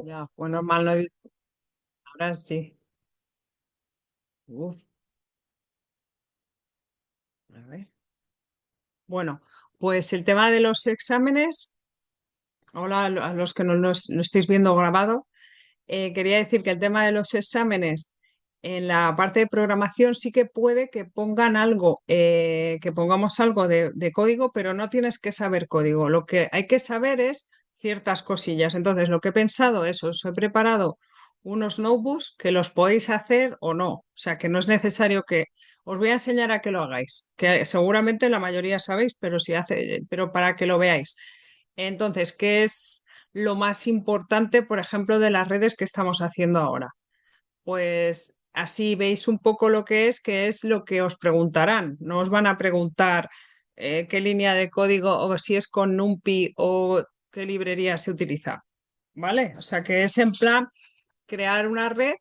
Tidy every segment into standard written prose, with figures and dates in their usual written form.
Ya, pues normal, no, ahora sí. Uf, a ver. Bueno, pues el tema de los exámenes, hola a los que no lo estáis viendo grabado, quería decir que el tema de los exámenes en la parte de programación sí que puede que pongan algo, que pongamos algo de código, pero no tienes que saber código. Lo que hay que saber es ciertas cosillas. Entonces, lo que he pensado es, os he preparado unos notebooks que los podéis hacer o no. O sea, que no es necesario que... Os voy a enseñar a que lo hagáis, que seguramente la mayoría sabéis, pero para que lo veáis. Entonces, ¿qué es lo más importante, por ejemplo, de las redes que estamos haciendo ahora? Pues así veis un poco lo que es lo que os preguntarán. No os van a preguntar qué línea de código o si es con NumPy o qué librería se utiliza. ¿Vale? O sea que es en plan crear una red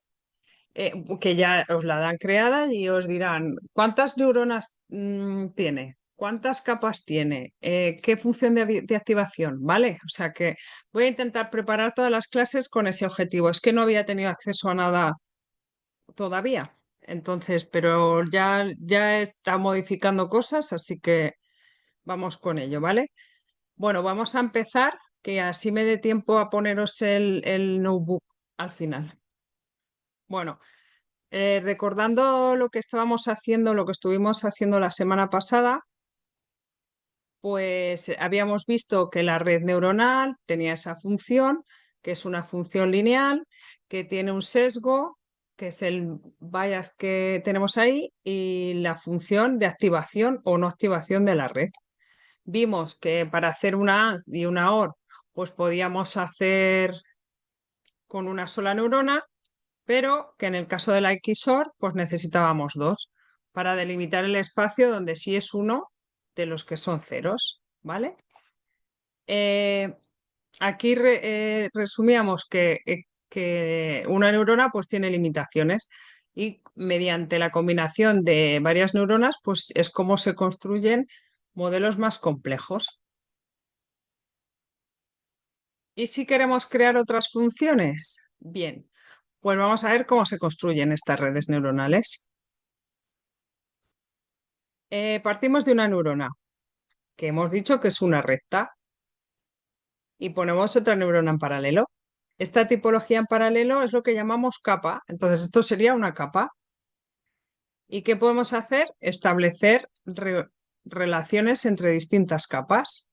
que ya os la dan creada y os dirán cuántas neuronas tiene, cuántas capas tiene, qué función de activación, ¿vale? O sea que voy a intentar preparar todas las clases con ese objetivo. Es que no había tenido acceso a nada todavía. Entonces, pero ya está modificando cosas, así que vamos con ello, ¿vale? Bueno, vamos a empezar, que así me dé tiempo a poneros el notebook al final. Bueno. Recordando lo que estábamos haciendo, lo que estuvimos haciendo la semana pasada, pues habíamos visto que la red neuronal tenía esa función, que es una función lineal, que tiene un sesgo, que es el bias que tenemos ahí, y la función de activación o no activación de la red. Vimos que para hacer una AND y una OR, pues podíamos hacer con una sola neurona, pero que en el caso de la XOR, pues necesitábamos dos para delimitar el espacio donde sí es uno de los que son ceros, ¿vale? Eh, aquí resumíamos que una neurona pues tiene limitaciones y mediante la combinación de varias neuronas pues es como se construyen modelos más complejos. ¿Y si queremos crear otras funciones? Bien, pues vamos a ver cómo se construyen estas redes neuronales. Partimos de una neurona, que hemos dicho que es una recta, y ponemos otra neurona en paralelo. Esta tipología en paralelo es lo que llamamos capa. Entonces, esto sería una capa. ¿Y qué podemos hacer? Establecer relaciones entre distintas capas.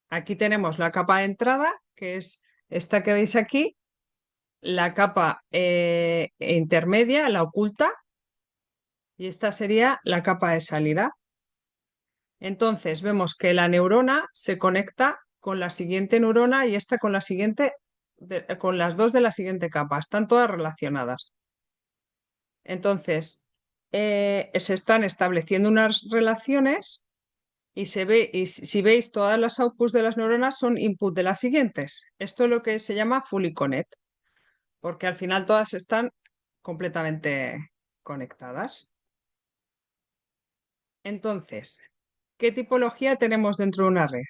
Aquí tenemos la capa de entrada, que es esta que veis aquí, la capa intermedia, la oculta, y esta sería la capa de salida. Entonces vemos que la neurona se conecta con la siguiente neurona y esta con la siguiente, con las dos de la siguiente capa. Están todas relacionadas. Entonces, se están estableciendo unas relaciones y si veis, todas las outputs de las neuronas son input de las siguientes. Esto es lo que se llama fully connect, porque al final todas están completamente conectadas. Entonces, ¿qué tipología tenemos dentro de una red?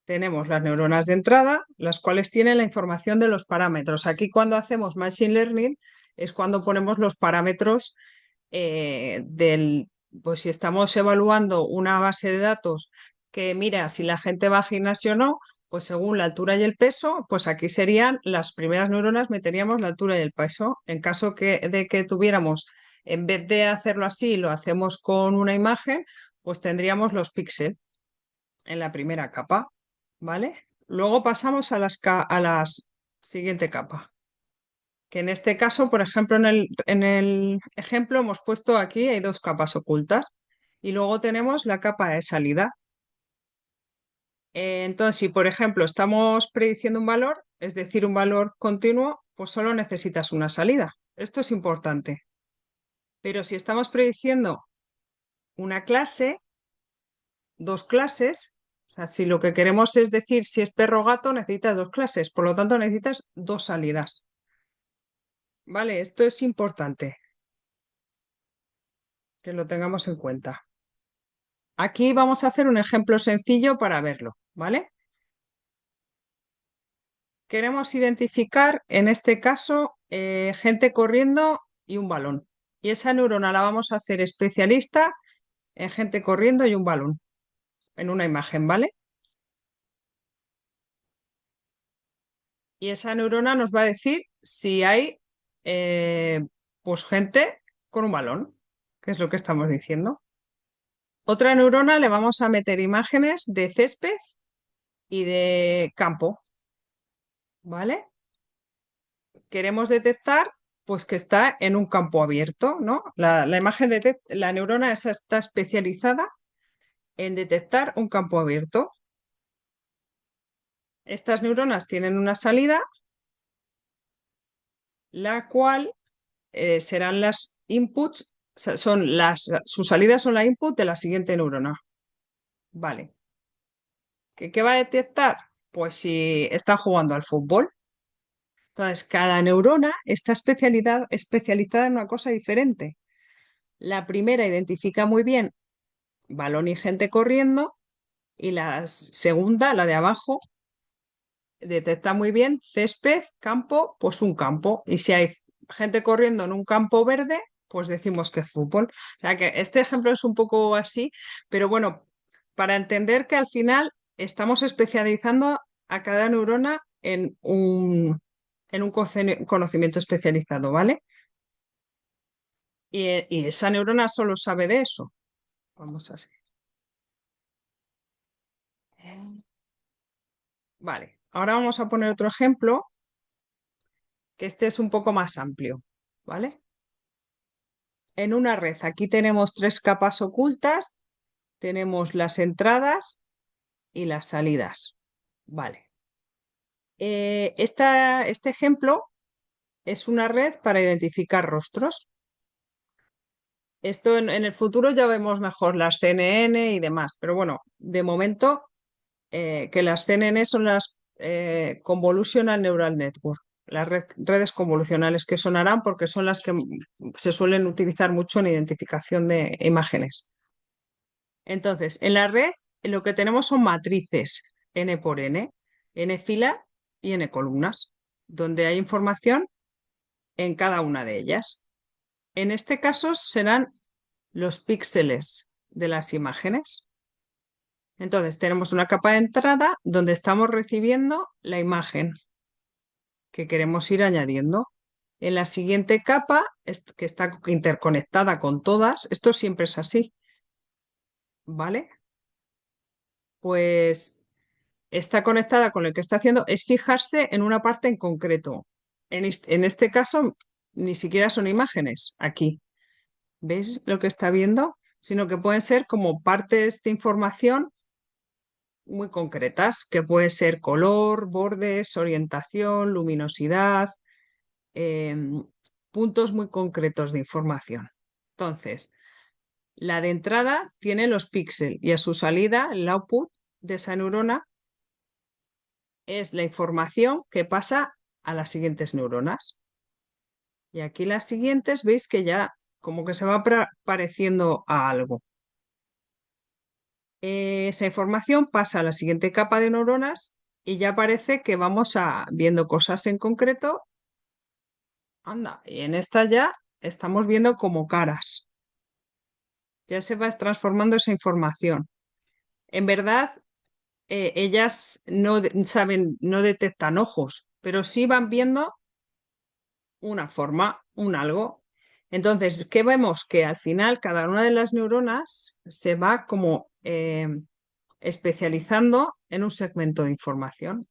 Tenemos las neuronas de entrada, las cuales tienen la información de los parámetros. Aquí cuando hacemos Machine Learning es cuando ponemos los parámetros pues si estamos evaluando una base de datos que mira si la gente va al gimnasio o no, pues según la altura y el peso, pues aquí serían las primeras neuronas, meteríamos la altura y el peso. En caso de que tuviéramos, en vez de hacerlo así, lo hacemos con una imagen, pues tendríamos los píxeles en la primera capa, ¿vale? Luego pasamos a la siguiente capa, que en este caso, por ejemplo, en el ejemplo hemos puesto aquí, hay dos capas ocultas y luego tenemos la capa de salida. Entonces, si por ejemplo estamos prediciendo un valor, es decir, un valor continuo, pues solo necesitas una salida. Esto es importante. Pero si estamos prediciendo una clase, dos clases. O sea, si lo que queremos es decir si es perro o gato, necesitas dos clases, por lo tanto necesitas dos salidas. Vale, esto es importante que lo tengamos en cuenta. Aquí vamos a hacer un ejemplo sencillo para verlo, ¿vale? queremos identificar, en este caso, gente corriendo y un balón. Y esa neurona la vamos a hacer especialista en gente corriendo y un balón, en una imagen, ¿vale? Y esa neurona nos va a decir si hay, pues, gente con un balón, que es lo que estamos diciendo. Otra neurona le vamos a meter imágenes de césped y de campo, ¿vale? Queremos detectar pues que está en un campo abierto, ¿no? La imagen la neurona esa está especializada en detectar un campo abierto. Estas neuronas tienen una salida, la cual serán las inputs, sus salidas son la input de la siguiente neurona. Vale. ¿Qué va a detectar? Pues si está jugando al fútbol. Entonces, cada neurona está especializada en una cosa diferente. La primera identifica muy bien balón y gente corriendo y la segunda, la de abajo, detecta muy bien césped, campo, pues un campo. Y si hay gente corriendo en un campo verde, pues decimos que es fútbol. O sea que este ejemplo es un poco así, pero bueno, para entender que al final estamos especializando a cada neurona en un conocimiento especializado, ¿vale? Y esa neurona solo sabe de eso. Vamos a seguir. Vale, ahora vamos a poner otro ejemplo, que este es un poco más amplio, ¿vale? En una red, aquí tenemos tres capas ocultas, tenemos las entradas y las salidas, ¿vale? Este ejemplo es una red para identificar rostros. Esto en el futuro ya vemos mejor las CNN y demás, pero bueno, de momento que las CNN son las Convolutional Neural Network, las redes convolucionales que sonarán porque son las que se suelen utilizar mucho en identificación de imágenes. Entonces, en la red lo que tenemos son matrices n por n fila y n columnas, donde hay información en cada una de ellas. En este caso serán los píxeles de las imágenes. Entonces, tenemos una capa de entrada donde estamos recibiendo la imagen que queremos ir añadiendo. En la siguiente capa, que está interconectada con todas, esto siempre es así, ¿vale? Pues está conectada con el que está haciendo, es fijarse en una parte en concreto. En este caso, ni siquiera son imágenes aquí. ¿Veis lo que está viendo? Sino que pueden ser como partes de información muy concretas, que puede ser color, bordes, orientación, luminosidad, em, puntos muy concretos de información. Entonces, la de entrada tiene los píxeles y a su salida, el output de esa neurona es la información que pasa a las siguientes neuronas. Y aquí las siguientes veis que ya como que se va pareciendo a algo. Esa información pasa a la siguiente capa de neuronas y ya parece que vamos viendo cosas en concreto. Anda, y en esta ya estamos viendo como caras. Ya se va transformando esa información. En verdad, ellas no saben, no detectan ojos, pero sí van viendo una forma, un algo. Entonces, ¿qué vemos? Que al final cada una de las neuronas se va como especializando en un segmento de información.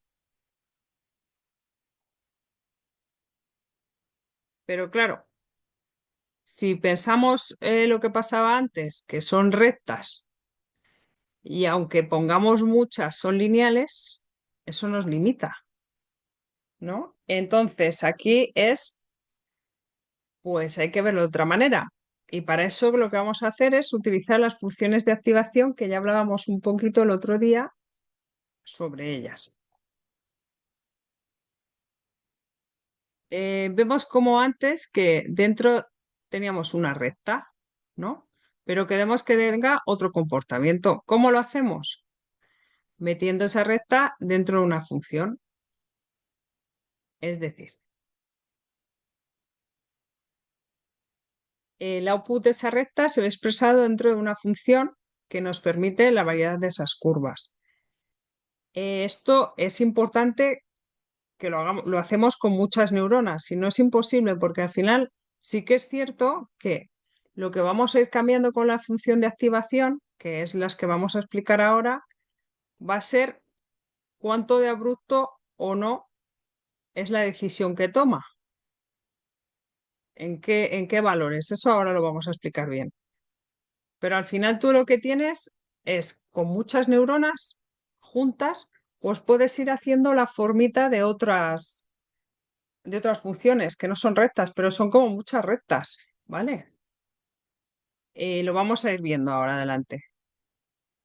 Pero claro, si pensamos lo que pasaba antes, que son rectas, y aunque pongamos muchas son lineales, eso nos limita, ¿no? Entonces, aquí pues hay que verlo de otra manera. Y para eso lo que vamos a hacer es utilizar las funciones de activación que ya hablábamos un poquito el otro día sobre ellas. Vemos como antes que dentro teníamos una recta, ¿no? Pero queremos que tenga otro comportamiento. ¿Cómo lo hacemos? Metiendo esa recta dentro de una función. Es decir, el output de esa recta se ve expresado dentro de una función que nos permite la variedad de esas curvas. Esto es importante que lo hacemos con muchas neuronas, si no es imposible, porque al final sí que es cierto que lo que vamos a ir cambiando con la función de activación, que es las que vamos a explicar ahora, va a ser cuánto de abrupto o no es la decisión que toma, en qué valores. Eso ahora lo vamos a explicar bien. Pero al final tú lo que tienes es con muchas neuronas juntas, pues puedes ir haciendo la formita de otras funciones que no son rectas, pero son como muchas rectas, ¿vale? Lo vamos a ir viendo ahora adelante,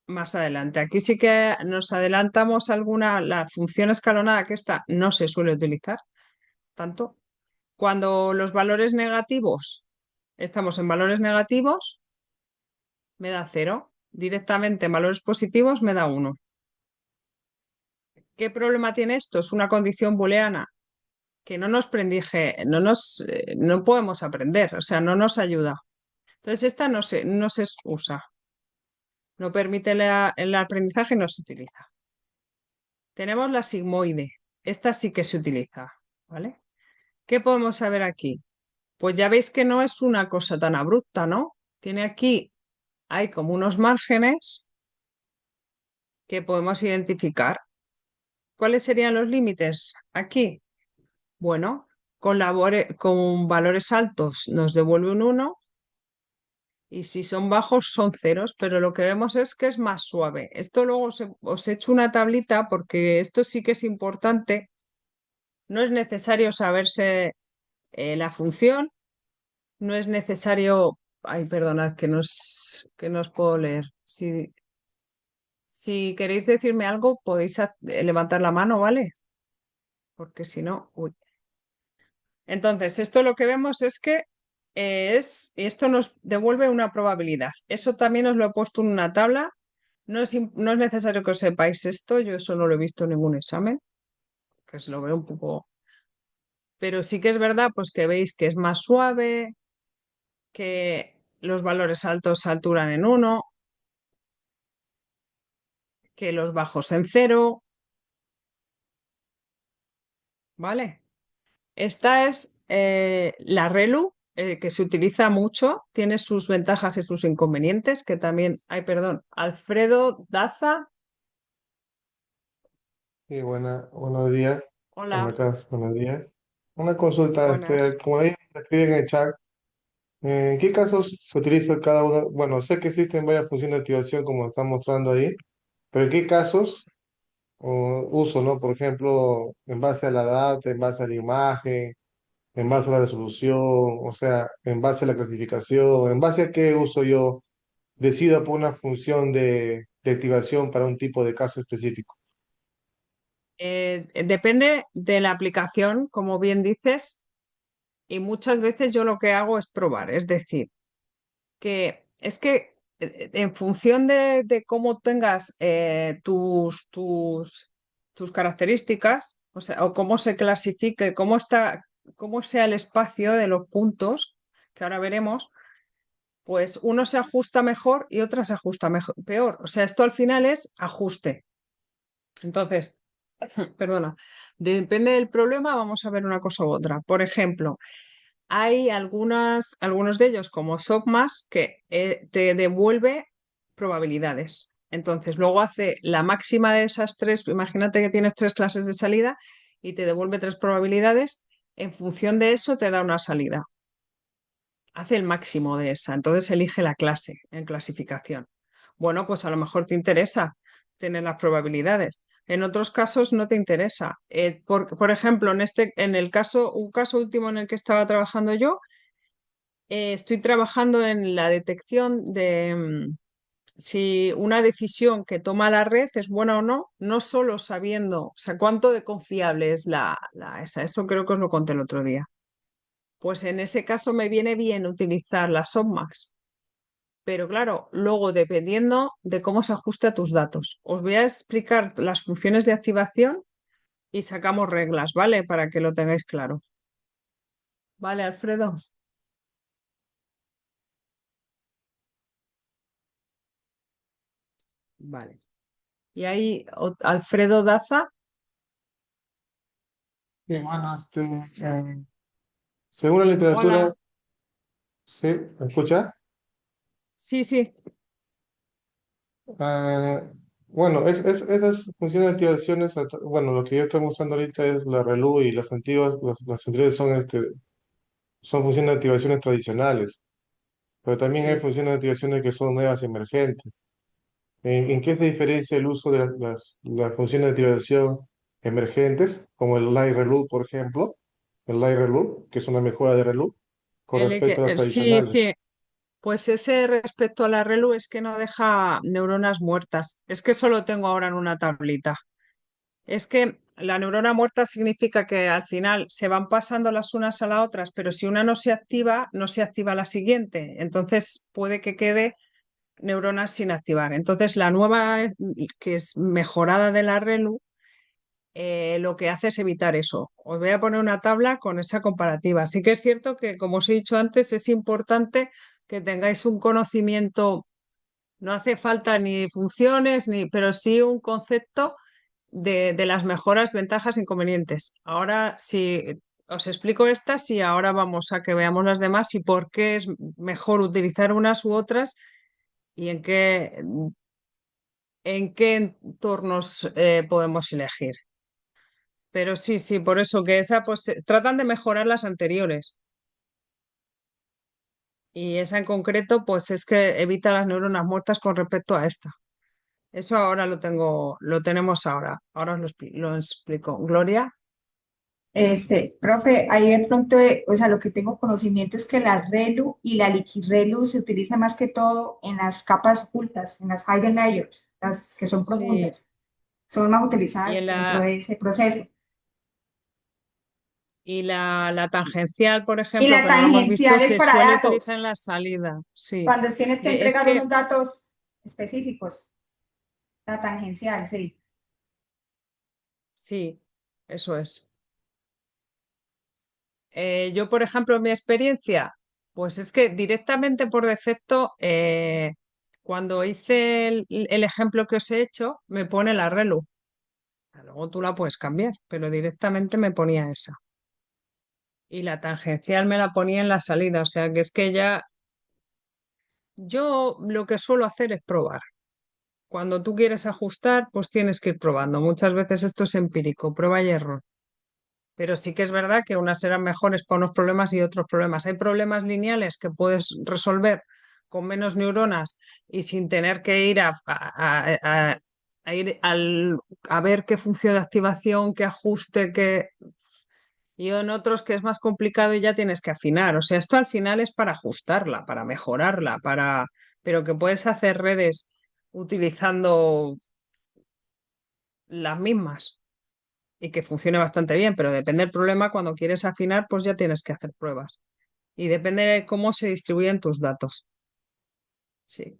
más adelante. Aquí sí que nos adelantamos alguna, la función escalonada, que esta no se suele utilizar tanto. Cuando los valores negativos, estamos en valores negativos, me da 0. Directamente en valores positivos me da 1. ¿Qué problema tiene esto? Es una condición booleana que no nos prendije, no podemos aprender, o sea, no nos ayuda. Entonces, esta no se usa, no permite el aprendizaje, no se utiliza. Tenemos la sigmoide, esta sí que se utiliza, ¿vale? ¿Qué podemos saber aquí? Pues ya veis que no es una cosa tan abrupta, ¿no? Tiene aquí, hay como unos márgenes que podemos identificar. ¿Cuáles serían los límites aquí? Bueno, con valores altos nos devuelve un 1 y si son bajos son ceros, pero lo que vemos es que es más suave. Esto luego os he hecho una tablita porque esto sí que es importante. No es necesario saberse la función, no es necesario... Ay, perdonad, que no os puedo leer. Si queréis decirme algo, podéis levantar la mano, ¿vale? Porque si no... Uy. Entonces, esto lo que vemos es que esto nos devuelve una probabilidad. Eso también os lo he puesto en una tabla. No es necesario que os sepáis esto, yo eso no lo he visto en ningún examen, que se lo veo un poco. Pero sí que es verdad, pues que veis que es más suave, que los valores altos se saturan en 1, que los bajos en 0, ¿vale? Esta es la ReLU, que se utiliza mucho, tiene sus ventajas y sus inconvenientes, que también, ay, perdón, Alfredo Daza, Sí, buenos días. ¿Cómo hola, estás? Buenos días. Una consulta, buenas. como ahí me escriben en el chat, ¿en qué casos se utiliza cada uno? Bueno, sé que existen varias funciones de activación como están mostrando ahí, pero ¿en qué casos uso, no? Por ejemplo, en base a la data, en base a la imagen, en base a la resolución, o sea, en base a la clasificación, en base a qué uso yo decido por una función de activación para un tipo de caso específico. Depende de la aplicación, como bien dices, y muchas veces yo lo que hago es probar, es decir, que es que en función de cómo tengas tus características, o sea, o cómo se clasifique, cómo sea el espacio de los puntos, que ahora veremos, pues uno se ajusta mejor y otra se ajusta peor. O sea, esto al final es ajuste. Entonces, perdona, depende del problema, vamos a ver una cosa u otra. Por ejemplo, hay algunos de ellos, como SOPMAS, que te devuelve probabilidades. Entonces, luego hace la máxima de esas tres, imagínate que tienes tres clases de salida y te devuelve tres probabilidades. En función de eso te da una salida. Hace el máximo de esa. Entonces elige la clase en clasificación. Bueno, pues a lo mejor te interesa tener las probabilidades. En otros casos no te interesa. Por ejemplo, un caso último en el que estaba trabajando yo, estoy trabajando en la detección de si una decisión que toma la red es buena o no, no solo sabiendo, o sea, cuánto de confiable es esa. Eso creo que os lo conté el otro día. Pues en ese caso me viene bien utilizar la softmax. Pero claro, luego dependiendo de cómo se ajuste a tus datos. Os voy a explicar las funciones de activación y sacamos reglas, ¿vale? Para que lo tengáis claro. ¿Vale, Alfredo? Vale. Y ahí, Alfredo Daza. Y bueno, según la literatura, Hola. ¿sí? ¿Me escucha? Sí, sí. Ah, bueno, esas funciones de activaciones, bueno, lo que yo estoy mostrando ahorita es la ReLU y las antiguas, las anteriores son funciones de activaciones tradicionales, pero también hay Sí. funciones de activaciones que son nuevas emergentes. ¿En qué se diferencia el uso de las funciones de activación emergentes, como el Light ReLU, por ejemplo, el Light ReLU, que es una mejora de ReLU, con respecto a las Sí, tradicionales? sí. Pues ese respecto a la ReLU es que no deja neuronas muertas. Es que eso lo tengo ahora en una tablita. Es que la neurona muerta significa que al final se van pasando las unas a las otras, pero si una no se activa, no se activa la siguiente. Entonces puede que quede neuronas sin activar. Entonces la nueva, que es mejorada de la ReLU, lo que hace es evitar eso. Os voy a poner una tabla con esa comparativa. Sí que es cierto que, como os he dicho antes, es importante que tengáis un conocimiento, no hace falta ni funciones, ni, pero sí un concepto de las mejoras, ventajas, inconvenientes. Ahora, si os explico estas y ahora vamos a que veamos las demás y por qué es mejor utilizar unas u otras y en qué entornos podemos elegir. Pero sí, sí, por eso que esa, pues tratan de mejorar las anteriores. Y esa en concreto, pues es que evita las neuronas muertas con respecto a esta. Eso ahora lo tenemos ahora. Ahora os lo explico. Gloria. Profe, ahí de pronto, o sea, lo que tengo conocimiento es que la ReLU y la liquirrelu se utiliza más que todo en las capas ocultas, en las hidden layers, las que son Sí. profundas. Son más Y utilizadas en dentro de ese proceso. la tangencial, por Y ejemplo, la que no lo hemos visto, tangencial es se para suele utilizar en datos, la salida. Sí. cuando tienes que Es entregar que unos datos específicos. La tangencial, sí. sí, eso es. Yo, por ejemplo, en mi experiencia, pues es que directamente por defecto, cuando hice el ejemplo que os he hecho, me pone la ReLU. Luego tú la puedes cambiar, pero directamente me ponía esa. Y la tangencial me la ponía en la salida. O sea que es que ya yo lo que suelo hacer es probar. Cuando tú quieres ajustar, pues tienes que ir probando. Muchas veces esto es empírico, prueba y error. Pero sí que es verdad que unas serán mejores para unos problemas y otros problemas. Hay problemas lineales que puedes resolver con menos neuronas y sin tener que ir a ir a ver qué función de activación, qué ajuste, qué. Y en otros que es más complicado y ya tienes que afinar. O sea, esto al final es para ajustarla, para mejorarla, pero que puedes hacer redes utilizando las mismas y que funcione bastante bien, pero depende del problema, cuando quieres afinar, pues ya tienes que hacer pruebas. Y depende de cómo se distribuyen tus datos. Sí.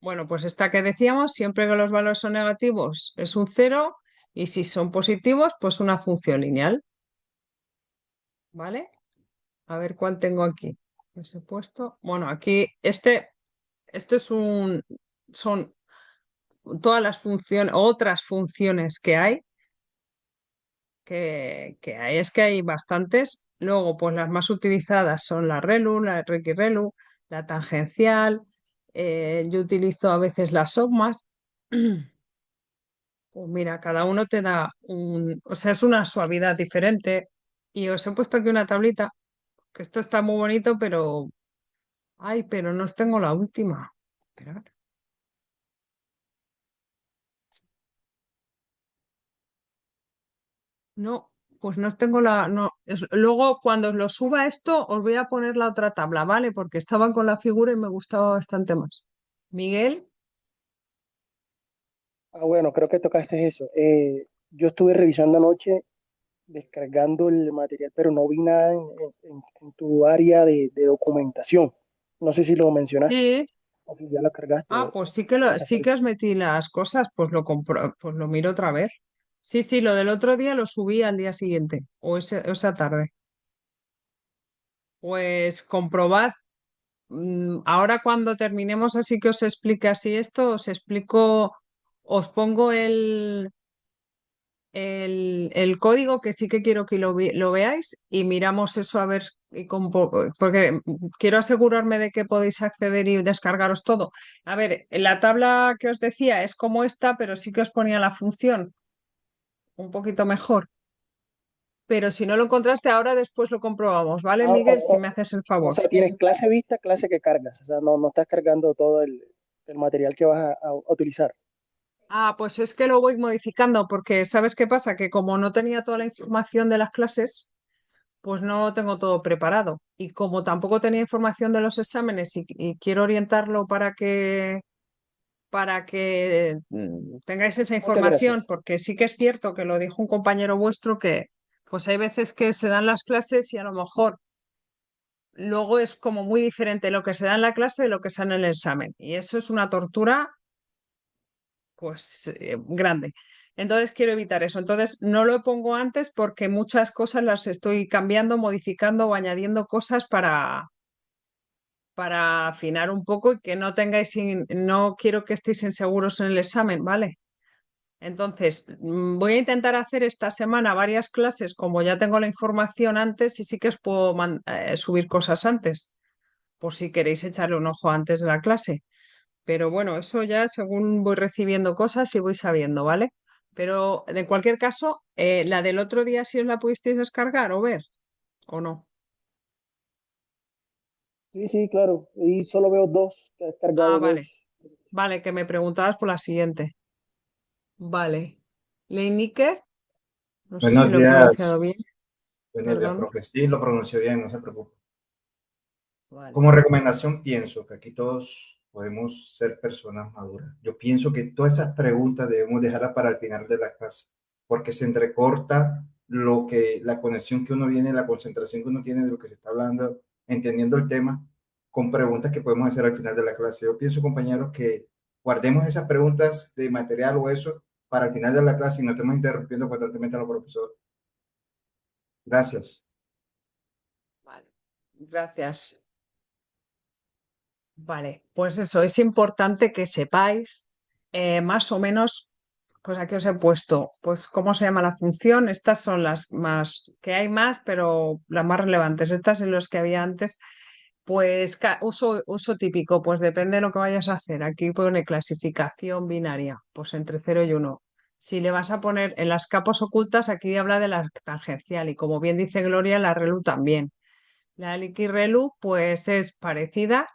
Bueno, pues esta que decíamos, siempre que los valores son negativos es un cero y si son positivos, pues una función lineal. ¿Vale? A ver cuál tengo aquí. Pues he puesto. Bueno, aquí esto son todas las funciones, otras funciones que hay, que hay, es que hay bastantes. Luego, pues las más utilizadas son la ReLU, la RequiReLU, la tangencial. Yo utilizo a veces las SOGMAS. Pues mira, cada uno te da o sea, es una suavidad diferente. Y os he puesto aquí una tablita, que esto está muy bonito, pero, ay, pero no tengo la última. Esperad. No, pues no tengo no. Luego, cuando lo suba esto, os voy a poner la otra tabla, ¿vale? Porque estaban con la figura y me gustaba bastante más. Miguel, Bueno, creo que tocaste eso. Yo estuve revisando anoche, descargando el material, pero no vi nada en tu área de documentación. No sé si lo mencionaste. sí. o si ya la cargaste Ah, o pues cosas sí así. que os metí las cosas, pues lo compro, pues lo miro otra vez. Sí, sí, lo del otro día lo subí al día siguiente, o esa tarde. Pues comprobad. Ahora cuando terminemos así que os explique así esto, os explico, os pongo el código que sí que quiero que lo veáis y miramos eso a ver, porque quiero asegurarme de que podéis acceder y descargaros todo. A ver, la tabla que os decía es como esta, pero sí que os ponía la función un poquito mejor. Pero si no lo encontraste ahora, después lo comprobamos, ¿vale, Ah, Miguel? Si me haces el o favor. sea, tienes clase vista, clase que cargas. O sea, no estás cargando todo el material que vas a utilizar. Ah, pues es que lo voy modificando porque ¿sabes qué pasa? Que como no tenía toda la información de las clases, pues no tengo todo preparado. Y como tampoco tenía información de los exámenes y quiero orientarlo para que tengáis esa Muchas información, gracias. porque sí que es cierto que lo dijo un compañero vuestro que pues hay veces que se dan las clases y a lo mejor luego es como muy diferente lo que se da en la clase de lo que se da en el examen. Y eso es una tortura pues grande. Entonces quiero evitar eso. Entonces no lo pongo antes porque muchas cosas las estoy cambiando, modificando o añadiendo cosas para afinar un poco y que no tengáis, no quiero que estéis inseguros en el examen, ¿vale? Entonces, voy a intentar hacer esta semana varias clases, como ya tengo la información antes, y sí que os puedo subir cosas antes, por si queréis echarle un ojo antes de la clase. Pero bueno, eso ya según voy recibiendo cosas y voy sabiendo, ¿vale? Pero de cualquier caso, la del otro día si os la pudisteis descargar o ver, ¿o no? Sí, sí, claro. Y solo veo dos, que has Ah, cargado vale. dos. Vale, que me preguntabas por la siguiente. Vale. Leiniker, no sé si Buenos lo he pronunciado bien, días, buenos días, perdón. profe. Sí, lo pronunció bien, no se preocupe. Vale. Como recomendación, pienso que aquí todos podemos ser personas maduras. Yo pienso que todas esas preguntas debemos dejarlas para el final de la clase, porque se entrecorta la conexión que uno viene, la concentración que uno tiene de lo que se está hablando, entendiendo el tema, con preguntas que podemos hacer al final de la clase. Yo pienso, compañeros, que guardemos esas preguntas de material o eso para el final de la clase y no estemos interrumpiendo constantemente a los profesores. Gracias. Vale. Gracias. Vale, pues eso, es importante que sepáis más o menos, pues aquí os he puesto, pues cómo se llama la función. Estas son las más, que hay más, pero las más relevantes. Estas son las que había antes. Pues uso típico, pues depende de lo que vayas a hacer. Aquí pone clasificación binaria, pues entre 0 y 1. Si le vas a poner en las capas ocultas, aquí habla de la tangencial y como bien dice Gloria, la ReLU también. La liqui-ReLU pues es parecida,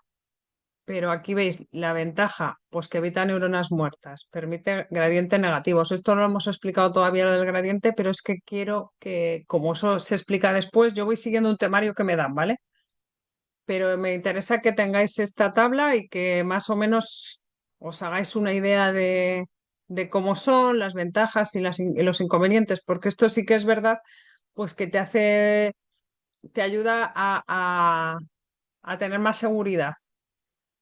pero aquí veis la ventaja, pues que evita neuronas muertas, permite gradientes negativos. Esto no lo hemos explicado todavía lo del gradiente, pero es que quiero que, como eso se explica después, yo voy siguiendo un temario que me dan, ¿vale? Pero me interesa que tengáis esta tabla y que más o menos os hagáis una idea de cómo son las ventajas y los inconvenientes, porque esto sí que es verdad, pues que te ayuda a tener más seguridad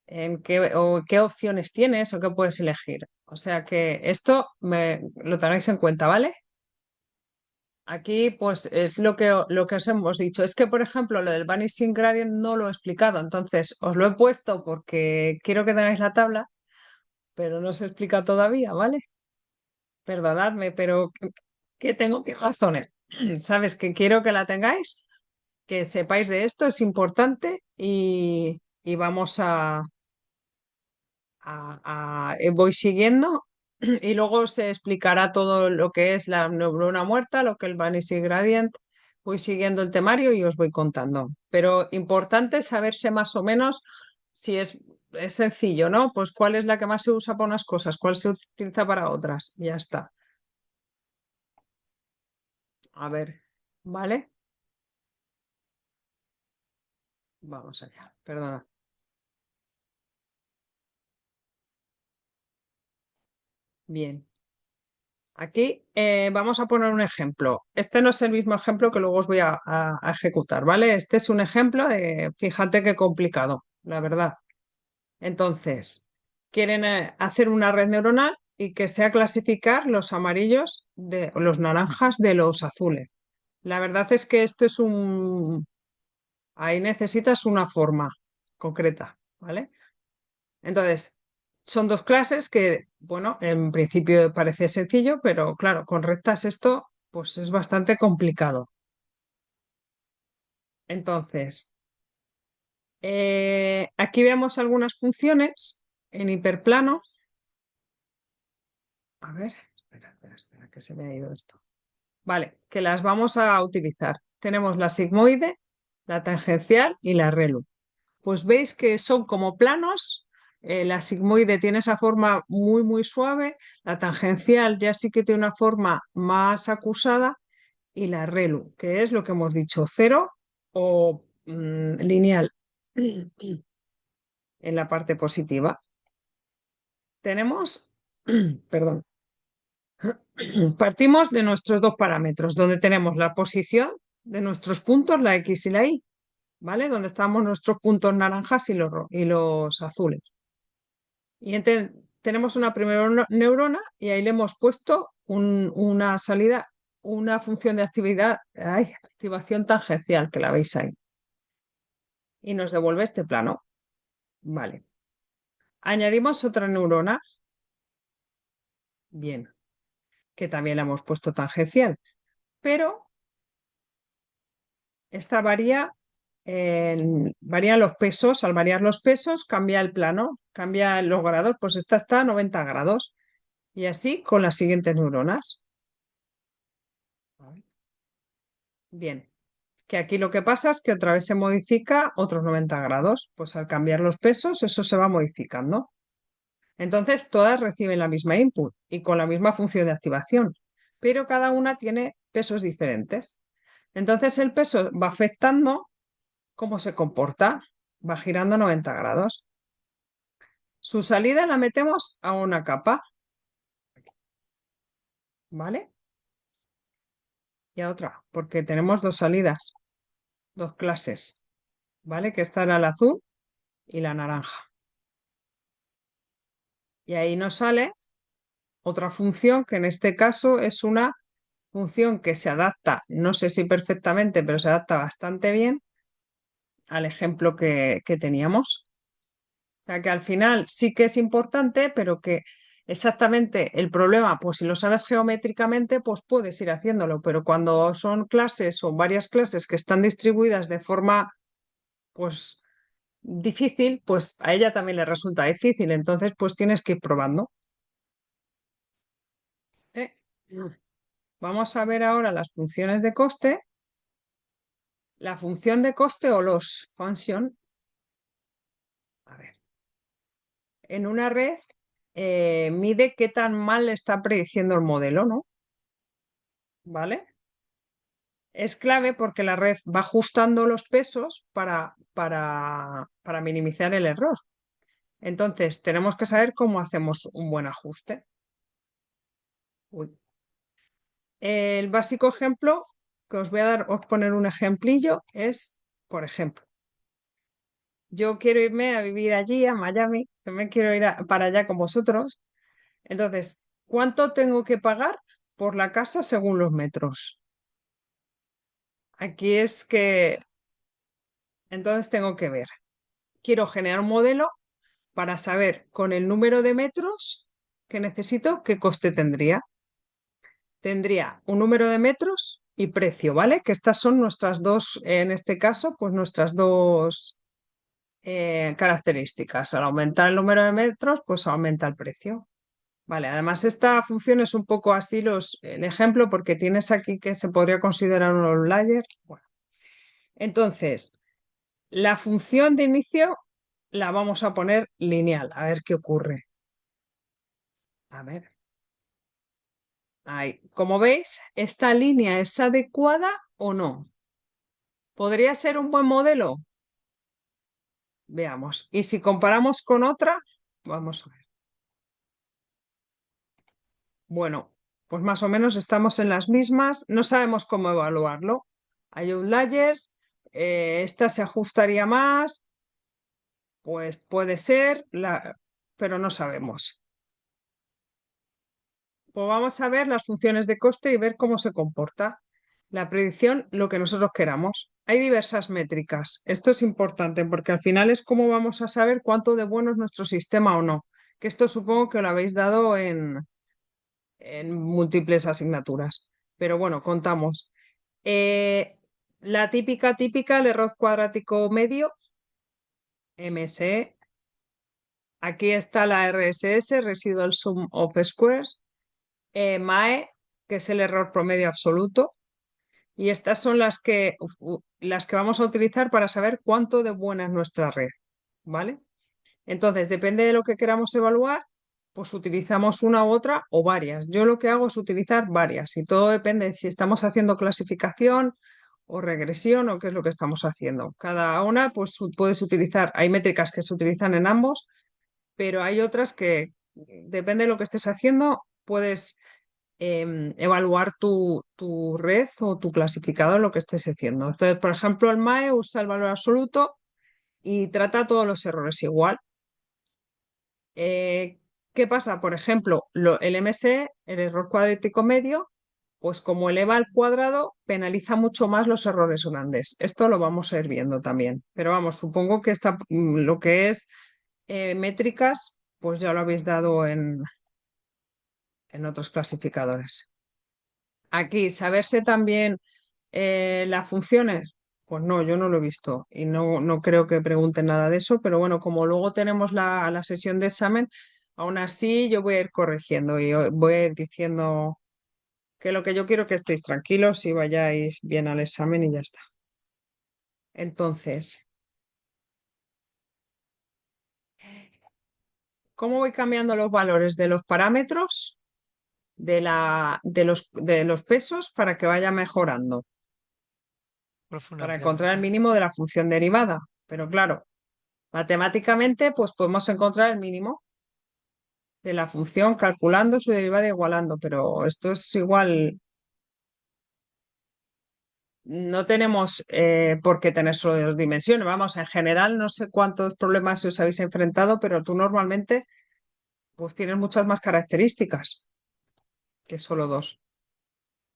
en qué opciones tienes o qué puedes elegir. O sea que esto lo tenéis en cuenta, ¿vale? Aquí, pues, es lo que os hemos dicho. Es que, por ejemplo, lo del Vanishing Gradient no lo he explicado, entonces os lo he puesto porque quiero que tengáis la tabla, pero no se explica todavía, ¿vale? Perdonadme, pero que tengo mis razones. ¿Sabes? Que quiero que la tengáis, que sepáis de esto, es importante y vamos voy siguiendo y luego se explicará todo lo que es la neurona muerta, lo que es el Vanishing Gradient. Voy siguiendo el temario y os voy contando. Pero importante saberse más o menos si es sencillo, ¿no? Pues cuál es la que más se usa para unas cosas, cuál se utiliza para otras. Y ya está. A ver, ¿vale? Vamos allá. Perdona. Bien. Aquí vamos a poner un ejemplo. Este no es el mismo ejemplo que luego os voy a ejecutar, ¿vale? Este es un ejemplo de, fíjate qué complicado, la verdad. Entonces, quieren hacer una red neuronal y que sea clasificar los amarillos de los naranjas de los azules. La verdad es que esto es ahí necesitas una forma concreta, ¿vale? Entonces, son dos clases que, bueno, en principio parece sencillo, pero claro, con rectas esto pues es bastante complicado. Entonces, aquí vemos algunas funciones en hiperplano. A ver, espera, que se me ha ido esto. Vale, que las vamos a utilizar. Tenemos la sigmoide, la tangencial y la relu. Pues veis que son como planos. La sigmoide tiene esa forma muy, muy suave. La tangencial ya sí que tiene una forma más acusada. Y la relu, que es lo que hemos dicho, cero o lineal en la parte positiva. Tenemos, perdón, partimos de nuestros dos parámetros, donde tenemos la posición de nuestros puntos, la X y la Y, ¿vale? Donde estamos nuestros puntos naranjas y los azules. Y tenemos una primera neurona y ahí le hemos puesto una salida, una función de activación tangencial, que la veis ahí. Y nos devuelve este plano. Vale. Añadimos otra neurona. Bien, que también la hemos puesto tangencial. Pero esta varían los pesos. Al variar los pesos, cambia el plano, cambia los grados. Pues esta está a 90 grados. Y así con las siguientes neuronas. Bien, que aquí lo que pasa es que otra vez se modifica otros 90 grados. Pues al cambiar los pesos, eso se va modificando. Entonces, todas reciben la misma input y con la misma función de activación, pero cada una tiene pesos diferentes. Entonces, el peso va afectando cómo se comporta, va girando 90 grados. Su salida la metemos a una capa, ¿vale? Y a otra, porque tenemos dos salidas, dos clases, ¿vale? Que esta era el azul y la naranja. Y ahí nos sale otra función que en este caso es una función que se adapta, no sé si perfectamente, pero se adapta bastante bien al ejemplo que teníamos. O sea que al final sí que es importante, pero que exactamente el problema, pues si lo sabes geométricamente, pues puedes ir haciéndolo, pero cuando son clases o varias clases que están distribuidas de forma, pues difícil, pues a ella también le resulta difícil, entonces pues tienes que ir probando. ¿Eh? Vamos a ver ahora las funciones de coste. La función de coste o los function, a ver, en una red mide qué tan mal está prediciendo el modelo, ¿no? ¿Vale? Es clave porque la red va ajustando los pesos para minimizar el error. Entonces, tenemos que saber cómo hacemos un buen ajuste. Uy. El básico ejemplo que os voy a dar, os poner un ejemplillo, es, por ejemplo, yo quiero irme a vivir allí, a Miami, que me quiero ir para allá con vosotros. Entonces, ¿cuánto tengo que pagar por la casa según los metros? Aquí es que, entonces tengo que ver. Quiero generar un modelo para saber con el número de metros que necesito qué coste tendría. Tendría un número de metros y precio, ¿vale? Que estas son nuestras dos, en este caso, pues nuestras dos características. Al aumentar el número de metros, pues aumenta el precio. Vale, además esta función es un poco así el ejemplo porque tienes aquí que se podría considerar un outlier. Bueno, entonces, la función de inicio la vamos a poner lineal, a ver qué ocurre. A ver. Ahí. Como veis, ¿esta línea es adecuada o no? ¿Podría ser un buen modelo? Veamos. Y si comparamos con otra, vamos a ver. Bueno, pues más o menos estamos en las mismas. No sabemos cómo evaluarlo. Hay outliers, esta se ajustaría más. Pues puede ser, pero no sabemos. Pues vamos a ver las funciones de coste y ver cómo se comporta. La predicción, lo que nosotros queramos. Hay diversas métricas. Esto es importante porque al final es cómo vamos a saber cuánto de bueno es nuestro sistema o no. Que esto supongo que lo habéis dado en múltiples asignaturas. Pero bueno, contamos. Eh, la típica, el error cuadrático medio, MSE. Aquí está la RSS, Residual Sum of Squares. MAE, que es el error promedio absoluto. Y estas son las que vamos a utilizar para saber cuánto de buena es nuestra red, ¿vale? Entonces, depende de lo que queramos evaluar, pues utilizamos una u otra o varias. Yo lo que hago es utilizar varias y todo depende de si estamos haciendo clasificación o regresión o qué es lo que estamos haciendo. Cada una, pues puedes utilizar, hay métricas que se utilizan en ambos, pero hay otras que, depende de lo que estés haciendo, puedes evaluar tu red o tu clasificador, lo que estés haciendo. Entonces, por ejemplo, el MAE usa el valor absoluto y trata todos los errores igual. Eh, ¿Qué pasa? Por ejemplo, el MSE, el error cuadrático medio, pues como eleva al cuadrado, penaliza mucho más los errores grandes. Esto lo vamos a ir viendo también. Pero vamos, supongo que lo que es métricas, pues ya lo habéis dado en otros clasificadores. Aquí, saberse también las funciones, pues no, yo no lo he visto y no creo que pregunten nada de eso, pero bueno, como luego tenemos la sesión de examen, aún así yo voy a ir corrigiendo y voy a ir diciendo que lo que yo quiero es que estéis tranquilos y vayáis bien al examen y ya está. Entonces, ¿cómo voy cambiando los valores de los parámetros de los pesos para que vaya mejorando? Profe, una Para encontrar el pregunta. mínimo de la función derivada. Pero claro, matemáticamente, pues podemos encontrar el mínimo de la función calculando su derivada e igualando, pero esto es igual, no tenemos por qué tener solo dos dimensiones. Vamos, en general, no sé cuántos problemas os habéis enfrentado, pero tú normalmente pues tienes muchas más características que solo dos.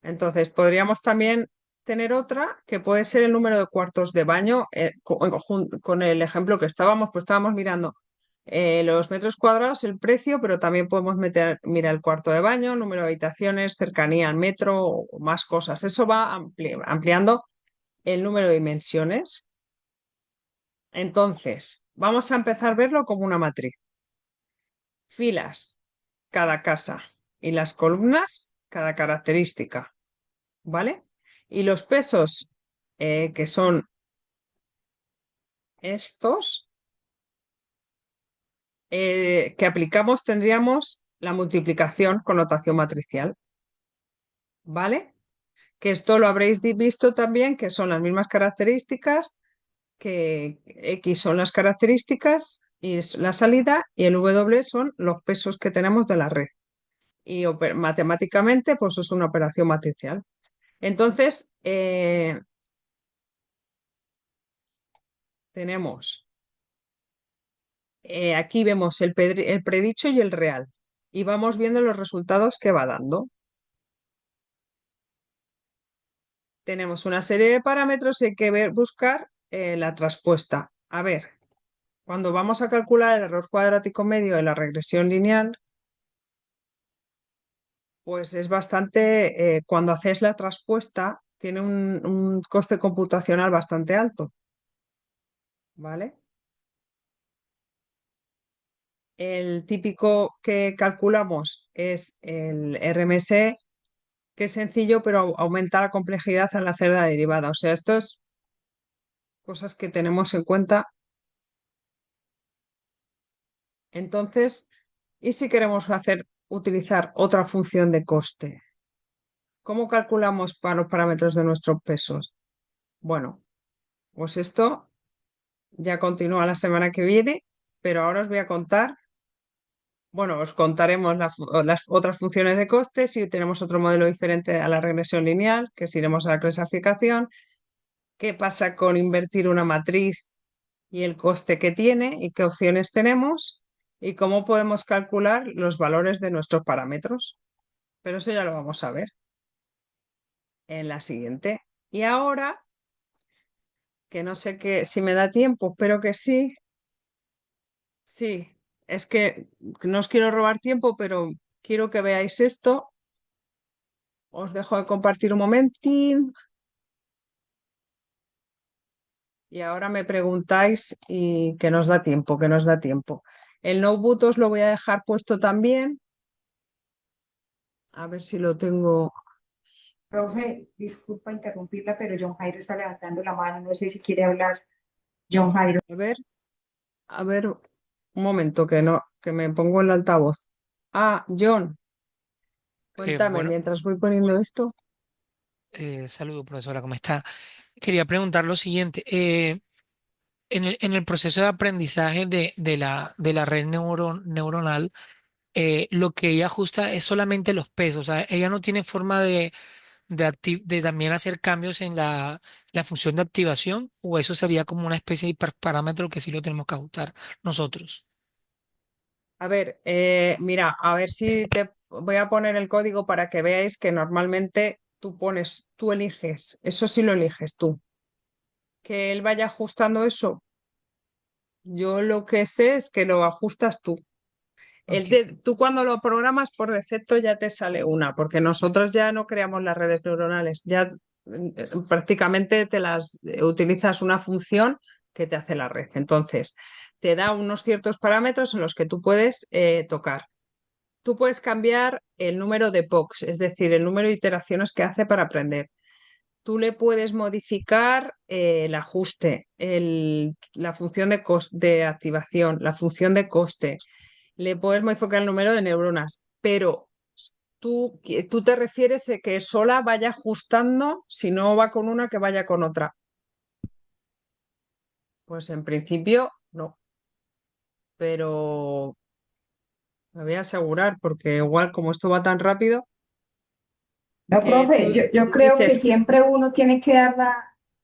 Entonces, podríamos también tener otra que puede ser el número de cuartos de baño, con el ejemplo que pues estábamos mirando los metros cuadrados, el precio, pero también podemos mirar el cuarto de baño, número de habitaciones, cercanía al metro o más cosas. Eso va ampliando el número de dimensiones. Entonces, vamos a empezar a verlo como una matriz. Filas, cada casa, y las columnas, cada característica. ¿Vale? Y los pesos, que son estos, que aplicamos, tendríamos la multiplicación con notación matricial. ¿Vale? Que esto lo habréis visto también, que son las mismas características, que X son las características y es la salida, y el W son los pesos que tenemos de la red. Y matemáticamente, pues es una operación matricial. Entonces, tenemos aquí vemos el predicho y el real y vamos viendo los resultados que va dando. Tenemos una serie de parámetros y hay que buscar la traspuesta. A ver, cuando vamos a calcular el error cuadrático medio de la regresión lineal, pues es bastante, cuando haces la traspuesta, tiene un coste computacional bastante alto. ¿Vale? El típico que calculamos es el RMSE, que es sencillo, pero aumenta la complejidad al hacer la derivada. O sea, estas cosas que tenemos en cuenta. Entonces, ¿y si queremos utilizar otra función de coste? ¿Cómo calculamos para los parámetros de nuestros pesos? Bueno, pues esto ya continúa la semana que viene, pero ahora os voy a contar, bueno, os contaremos las otras funciones de coste, si tenemos otro modelo diferente a la regresión lineal, que si iremos a la clasificación. ¿Qué pasa con invertir una matriz y el coste que tiene y qué opciones tenemos y cómo podemos calcular los valores de nuestros parámetros. Pero eso ya lo vamos a ver en la siguiente. Y ahora, que no sé si me da tiempo, espero que sí. Sí, es que no os quiero robar tiempo, pero quiero que veáis esto. Os dejo de compartir un momentín y ahora me preguntáis y que nos da tiempo, que nos da tiempo. El notebook os lo voy a dejar puesto también. A ver si lo tengo. Profe, disculpa interrumpirla, pero John Jairo está levantando la mano. No sé si quiere hablar. John Jairo. A ver, un momento que no, que me pongo el altavoz. Ah, John, cuéntame Bueno, mientras voy poniendo esto. saludo, profesora, ¿cómo está? Quería preguntar lo siguiente. En el proceso de aprendizaje de la red neuronal, lo que ella ajusta es solamente los pesos. O sea, ella no tiene forma de también hacer cambios en la función de activación, o eso sería como una especie de hiperparámetro que sí lo tenemos que ajustar nosotros. A ver, mira, a ver si te voy a poner el código para que veáis que normalmente tú eliges, eso sí lo eliges tú. Que él vaya ajustando eso, yo lo que sé es que lo ajustas tú. Ok. Tú cuando lo programas por defecto ya te sale una, porque nosotros ya no creamos las redes neuronales, ya prácticamente te las utilizas una función que te hace la red. Entonces, te da unos ciertos parámetros en los que tú puedes tocar. Tú puedes cambiar el número de POCs, es decir, el número de iteraciones que hace para aprender. Tú le puedes modificar el ajuste, la función de activación, la función de coste. Le puedes modificar el número de neuronas, pero tú te refieres a que sola vaya ajustando, si no va con una, que vaya con otra. Pues en principio no, pero me voy a asegurar, porque igual como esto va tan rápido, No, que profe, tú yo creo que dices, siempre uno tiene que dar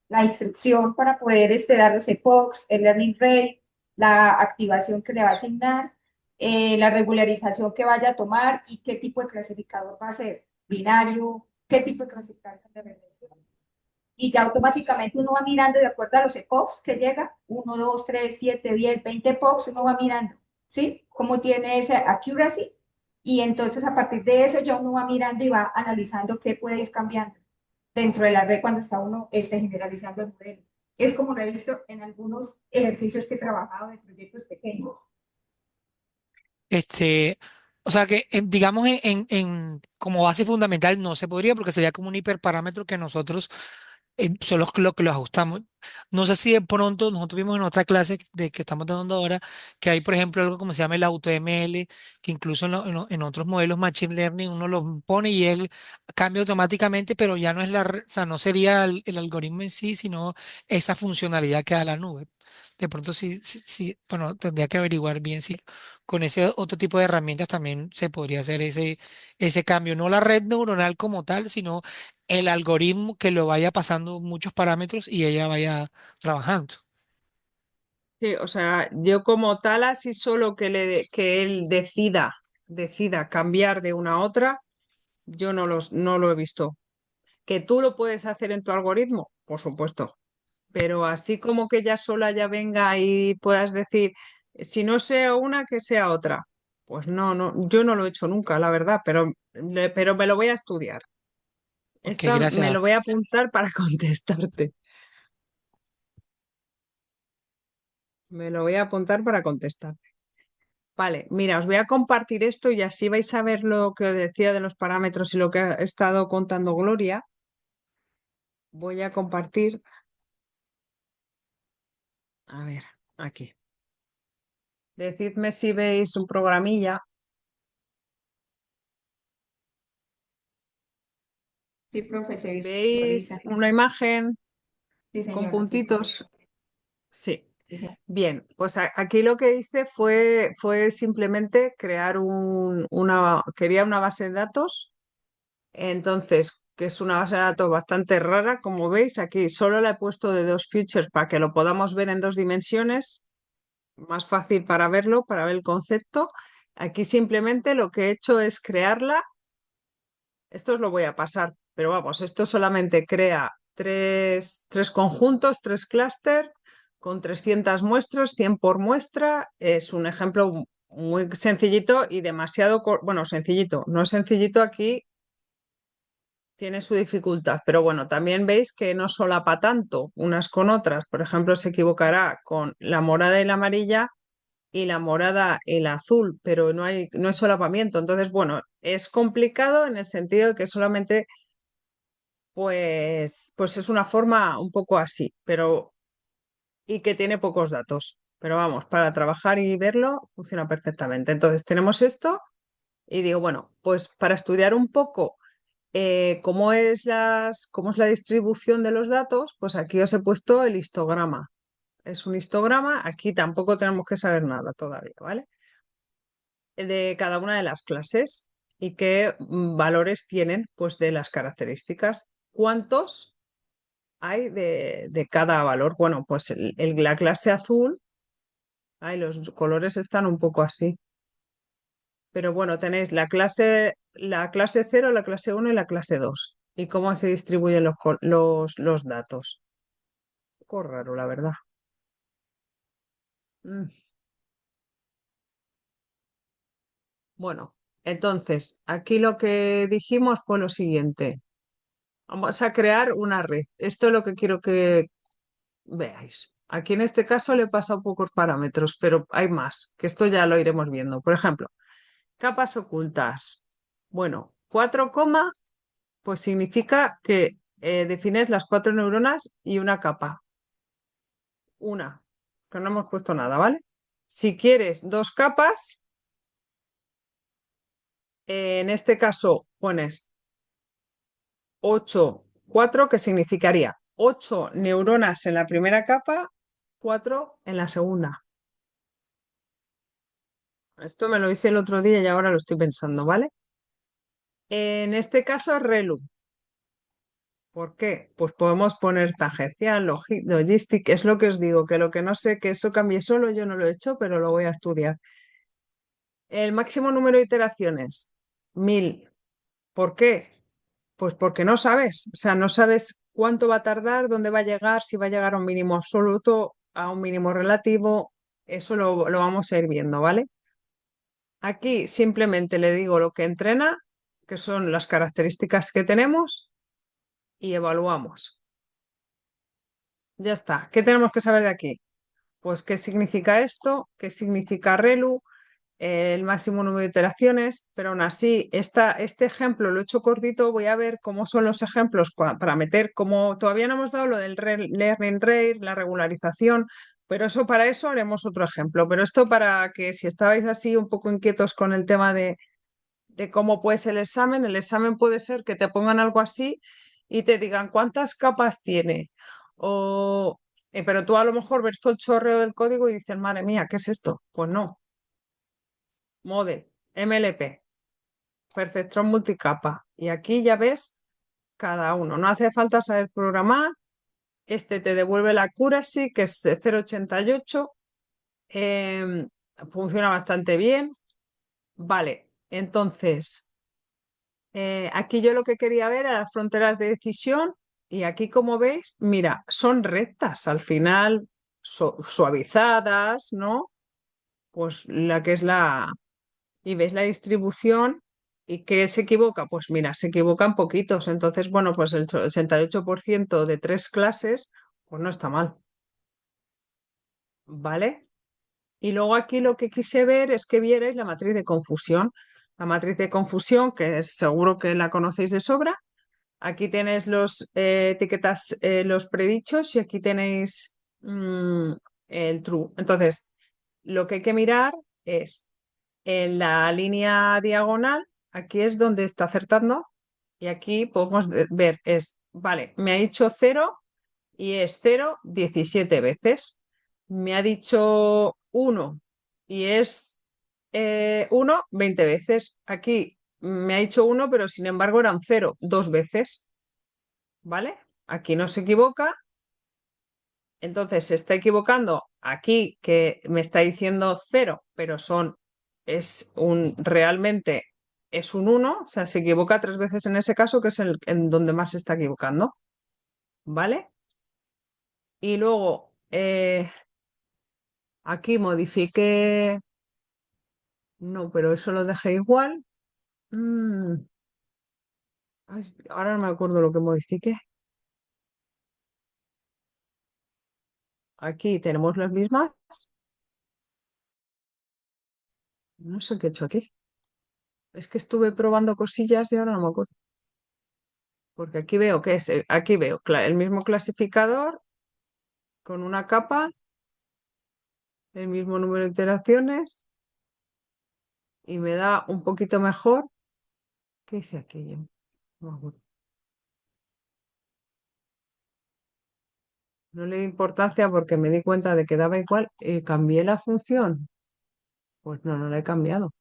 la instrucción para poder dar los epochs, el learning rate, la activación que le va a asignar, la regularización que vaya a tomar y qué tipo de clasificador va a ser, binario, qué tipo de clasificación de regresión. Y ya automáticamente uno va mirando de acuerdo a los epochs que llega, 1, 2, 3, 7, 10, 20 epochs, uno va mirando, ¿sí? Cómo tiene esa accuracy y entonces a partir de eso ya uno va mirando y va analizando qué puede ir cambiando dentro de la red cuando está uno generalizando el modelo. Es como lo he visto en algunos ejercicios que he trabajado de proyectos pequeños. Este, o sea que digamos como base fundamental no se podría porque sería como un hiperparámetro que nosotros son los lo que los ajustamos. No sé si de pronto nosotros vimos en otra clase de que estamos dando ahora que hay, por ejemplo, algo como se llama el AutoML, que incluso en otros modelos Machine Learning uno lo pone y él cambia automáticamente, pero ya no es o sea, no sería el algoritmo en sí, sino esa funcionalidad que da la nube. De pronto sí, sí, sí, bueno, tendría que averiguar bien si con ese otro tipo de herramientas también se podría hacer ese cambio. No la red neuronal como tal, sino el algoritmo que lo vaya pasando muchos parámetros y ella vaya trabajando. sí, o sea, yo como tal, así solo que él decida cambiar de una a otra, yo no lo he visto. ¿Que tú lo puedes hacer en tu algoritmo? Por supuesto. Pero así como que ella sola ya venga y puedas decir, si no sea una, que sea otra. Pues no, yo no lo he hecho nunca, la verdad, pero me lo voy a estudiar. Ok, Esta me gracias. lo voy a apuntar para contestarte. Me lo voy a apuntar para contestarte. Vale, mira, os voy a compartir esto y así vais a ver lo que os decía de los parámetros y lo que ha estado contando Gloria. Voy a compartir, a ver, aquí. Decidme si veis un programilla. Sí, profe, se ¿Veis visualiza. una imagen Sí, con señora, sí. puntitos? Sí. Sí, señora. Bien, pues aquí lo que hice fue simplemente crear quería una base de datos. Entonces, que es una base de datos bastante rara, como veis. Aquí solo la he puesto de dos features para que lo podamos ver en dos dimensiones, más fácil para verlo, para ver el concepto. Aquí simplemente lo que he hecho es crearla. Esto os lo voy a pasar, pero vamos, esto solamente crea tres conjuntos, tres clúster con 300 muestras, 100 por muestra. Es un ejemplo muy sencillito y demasiado, bueno, sencillito, no es sencillito aquí, tiene su dificultad, pero bueno, también veis que no solapa tanto unas con otras. Por ejemplo, se equivocará con la morada y la amarilla y la morada y la azul, pero no hay solapamiento. Entonces, bueno, es complicado en el sentido de que solamente, pues es una forma un poco así, pero y que tiene pocos datos. Pero vamos, para trabajar y verlo funciona perfectamente. Entonces, tenemos esto y digo, bueno, pues para estudiar un poco cómo es la distribución de los datos, pues aquí os he puesto el histograma. Es un histograma, aquí tampoco tenemos que saber nada todavía, ¿vale? De cada una de las clases y qué valores tienen, pues de las características. ¿Cuántos hay de cada valor? Bueno, pues la clase azul, ay, los colores están un poco así. Pero bueno, tenéis la clase 0, la clase 1 y la clase 2. ¿Y cómo se distribuyen los datos? Un poco raro, la verdad. Mm, Bueno, entonces, aquí lo que dijimos fue lo siguiente. Vamos a crear una red. Esto es lo que quiero que veáis. Aquí en este caso le he pasado pocos parámetros, pero hay más, que esto ya lo iremos viendo. Por ejemplo, capas ocultas. Bueno, 4 coma, pues significa que defines las 4 neuronas y una capa. Una, que no hemos puesto nada, ¿vale? Si quieres dos capas, en este caso pones 8 4 que significaría 8 neuronas en la primera capa, 4 en la segunda. Esto me lo hice el otro día y ahora lo estoy pensando, ¿vale? En este caso es ReLU. ¿Por qué? Pues podemos poner tangencial, logistic, es lo que os digo, que lo que no sé que eso cambie solo, yo no lo he hecho, pero lo voy a estudiar. El máximo número de iteraciones, 1000. ¿Por qué? Pues porque no sabes, o sea, no sabes cuánto va a tardar, dónde va a llegar, si va a llegar a un mínimo absoluto, a un mínimo relativo, eso lo vamos a ir viendo, ¿vale? Aquí simplemente le digo lo que entrena, que son las características que tenemos, y evaluamos. Ya está. ¿Qué tenemos que saber de aquí? Pues qué significa esto, qué significa ReLU, el máximo número de iteraciones, pero aún así, este ejemplo lo he hecho cortito, voy a ver cómo son los ejemplos para meter, como todavía no hemos dado lo del learning rate, la regularización, pero eso para eso haremos otro ejemplo. Pero esto para que si estabais así un poco inquietos con el tema de cómo puede ser el examen puede ser que te pongan algo así y te digan cuántas capas tiene. O, pero tú a lo mejor ves todo el chorreo del código y dices, madre mía, ¿qué es esto? Pues no. Model, MLP, perceptrón multicapa. Y aquí ya ves cada uno. No hace falta saber programar. Este te devuelve la accuracy, que es 0,88. Funciona bastante bien. Vale, entonces, aquí yo lo que quería ver era las fronteras de decisión. Y aquí, como veis, mira, son rectas al final, suavizadas, ¿no? Pues la que es y ves la distribución y que se equivoca, pues mira, se equivocan poquitos. Entonces, bueno, pues el 88% de tres clases, pues no está mal, ¿vale? Y luego aquí lo que quise ver es que vierais la matriz de confusión. La matriz de confusión, que seguro que la conocéis de sobra. Aquí tenéis los etiquetas, los predichos y aquí tenéis el true. Entonces, lo que hay que mirar es en la línea diagonal, aquí es donde está acertando y aquí podemos ver, vale, me ha dicho 0 y es 0 17 veces. Me ha dicho 1 y es 1 20 veces. Aquí me ha dicho 1, pero sin embargo era un 0 2 veces. ¿vale? Aquí no se equivoca, entonces se está equivocando aquí que me está diciendo 0, pero realmente es un 1, o sea, se equivoca 3 veces en ese caso, que es en donde más se está equivocando, ¿vale? Y luego aquí modifique, no, pero eso lo dejé igual. Mm, ay, ahora no me acuerdo lo que modifique. Aquí tenemos las mismas. No sé qué he hecho aquí. Es que estuve probando cosillas y ahora no me acuerdo. Porque aquí veo que es, aquí veo el mismo clasificador con una capa, el mismo número de iteraciones y me da un poquito mejor. ¿Qué hice aquí yo? No me acuerdo. No le di importancia porque me di cuenta de que daba igual y cambié la función. Pues no, no la he cambiado.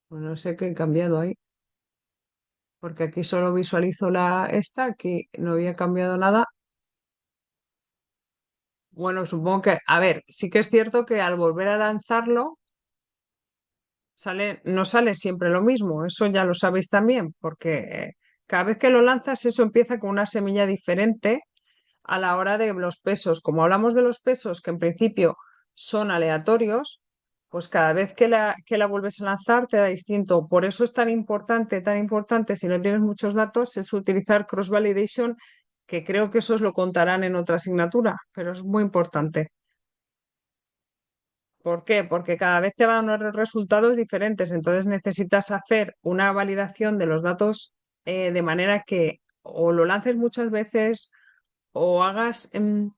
Pues no sé qué he cambiado ahí. Porque aquí solo visualizo esta, aquí no había cambiado nada. Bueno, supongo que, a ver, sí que es cierto que al volver a lanzarlo, no sale siempre lo mismo, eso ya lo sabéis también, porque cada vez que lo lanzas, eso empieza con una semilla diferente a la hora de los pesos. Como hablamos de los pesos, que en principio son aleatorios, pues cada vez que la vuelves a lanzar te da distinto. Por eso es tan importante, si no tienes muchos datos, es utilizar cross-validation, que creo que eso os lo contarán en otra asignatura, pero es muy importante. ¿Por qué? Porque cada vez te van a dar unos resultados diferentes, entonces necesitas hacer una validación de los datos de manera que o lo lances muchas veces o hagas un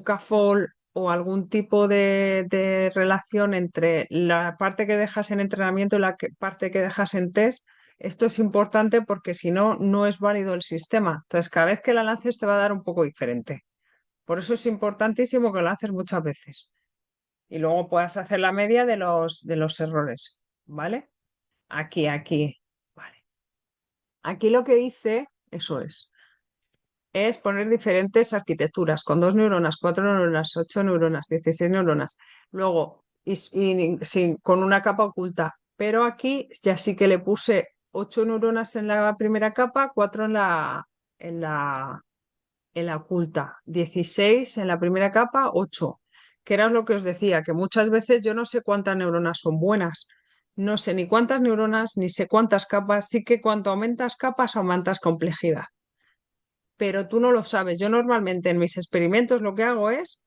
CAFOL o algún tipo de relación entre la parte que dejas en entrenamiento y parte que dejas en test. Esto es importante porque si no, no es válido el sistema. Entonces, cada vez que la lances te va a dar un poco diferente. Por eso es importantísimo que lo lances muchas veces y luego puedas hacer la media de los errores, ¿vale? Aquí, vale. Aquí lo que hice, eso es poner diferentes arquitecturas con 2 neuronas, 4 neuronas, 8 neuronas, 16 neuronas. Luego, con una capa oculta. Pero aquí ya sí que le puse 8 neuronas en la primera capa, 4 en la, en la oculta, 16 en la primera capa, 8, que era lo que os decía, que muchas veces yo no sé cuántas neuronas son buenas, no sé ni cuántas neuronas, ni sé cuántas capas, sí que cuanto aumentas capas, aumentas complejidad, pero tú no lo sabes. Yo normalmente en mis experimentos lo que hago es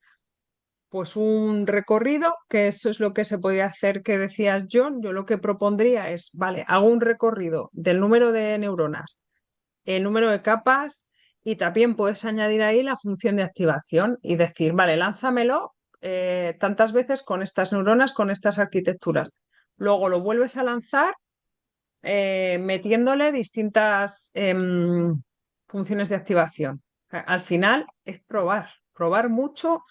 pues un recorrido, que eso es lo que se podía hacer que decías John. Yo lo que propondría es, vale, hago un recorrido del número de neuronas, el número de capas y también puedes añadir ahí la función de activación y decir, vale, lánzamelo tantas veces con estas neuronas, con estas arquitecturas. Luego lo vuelves a lanzar metiéndole distintas funciones de activación. Al final es probar mucho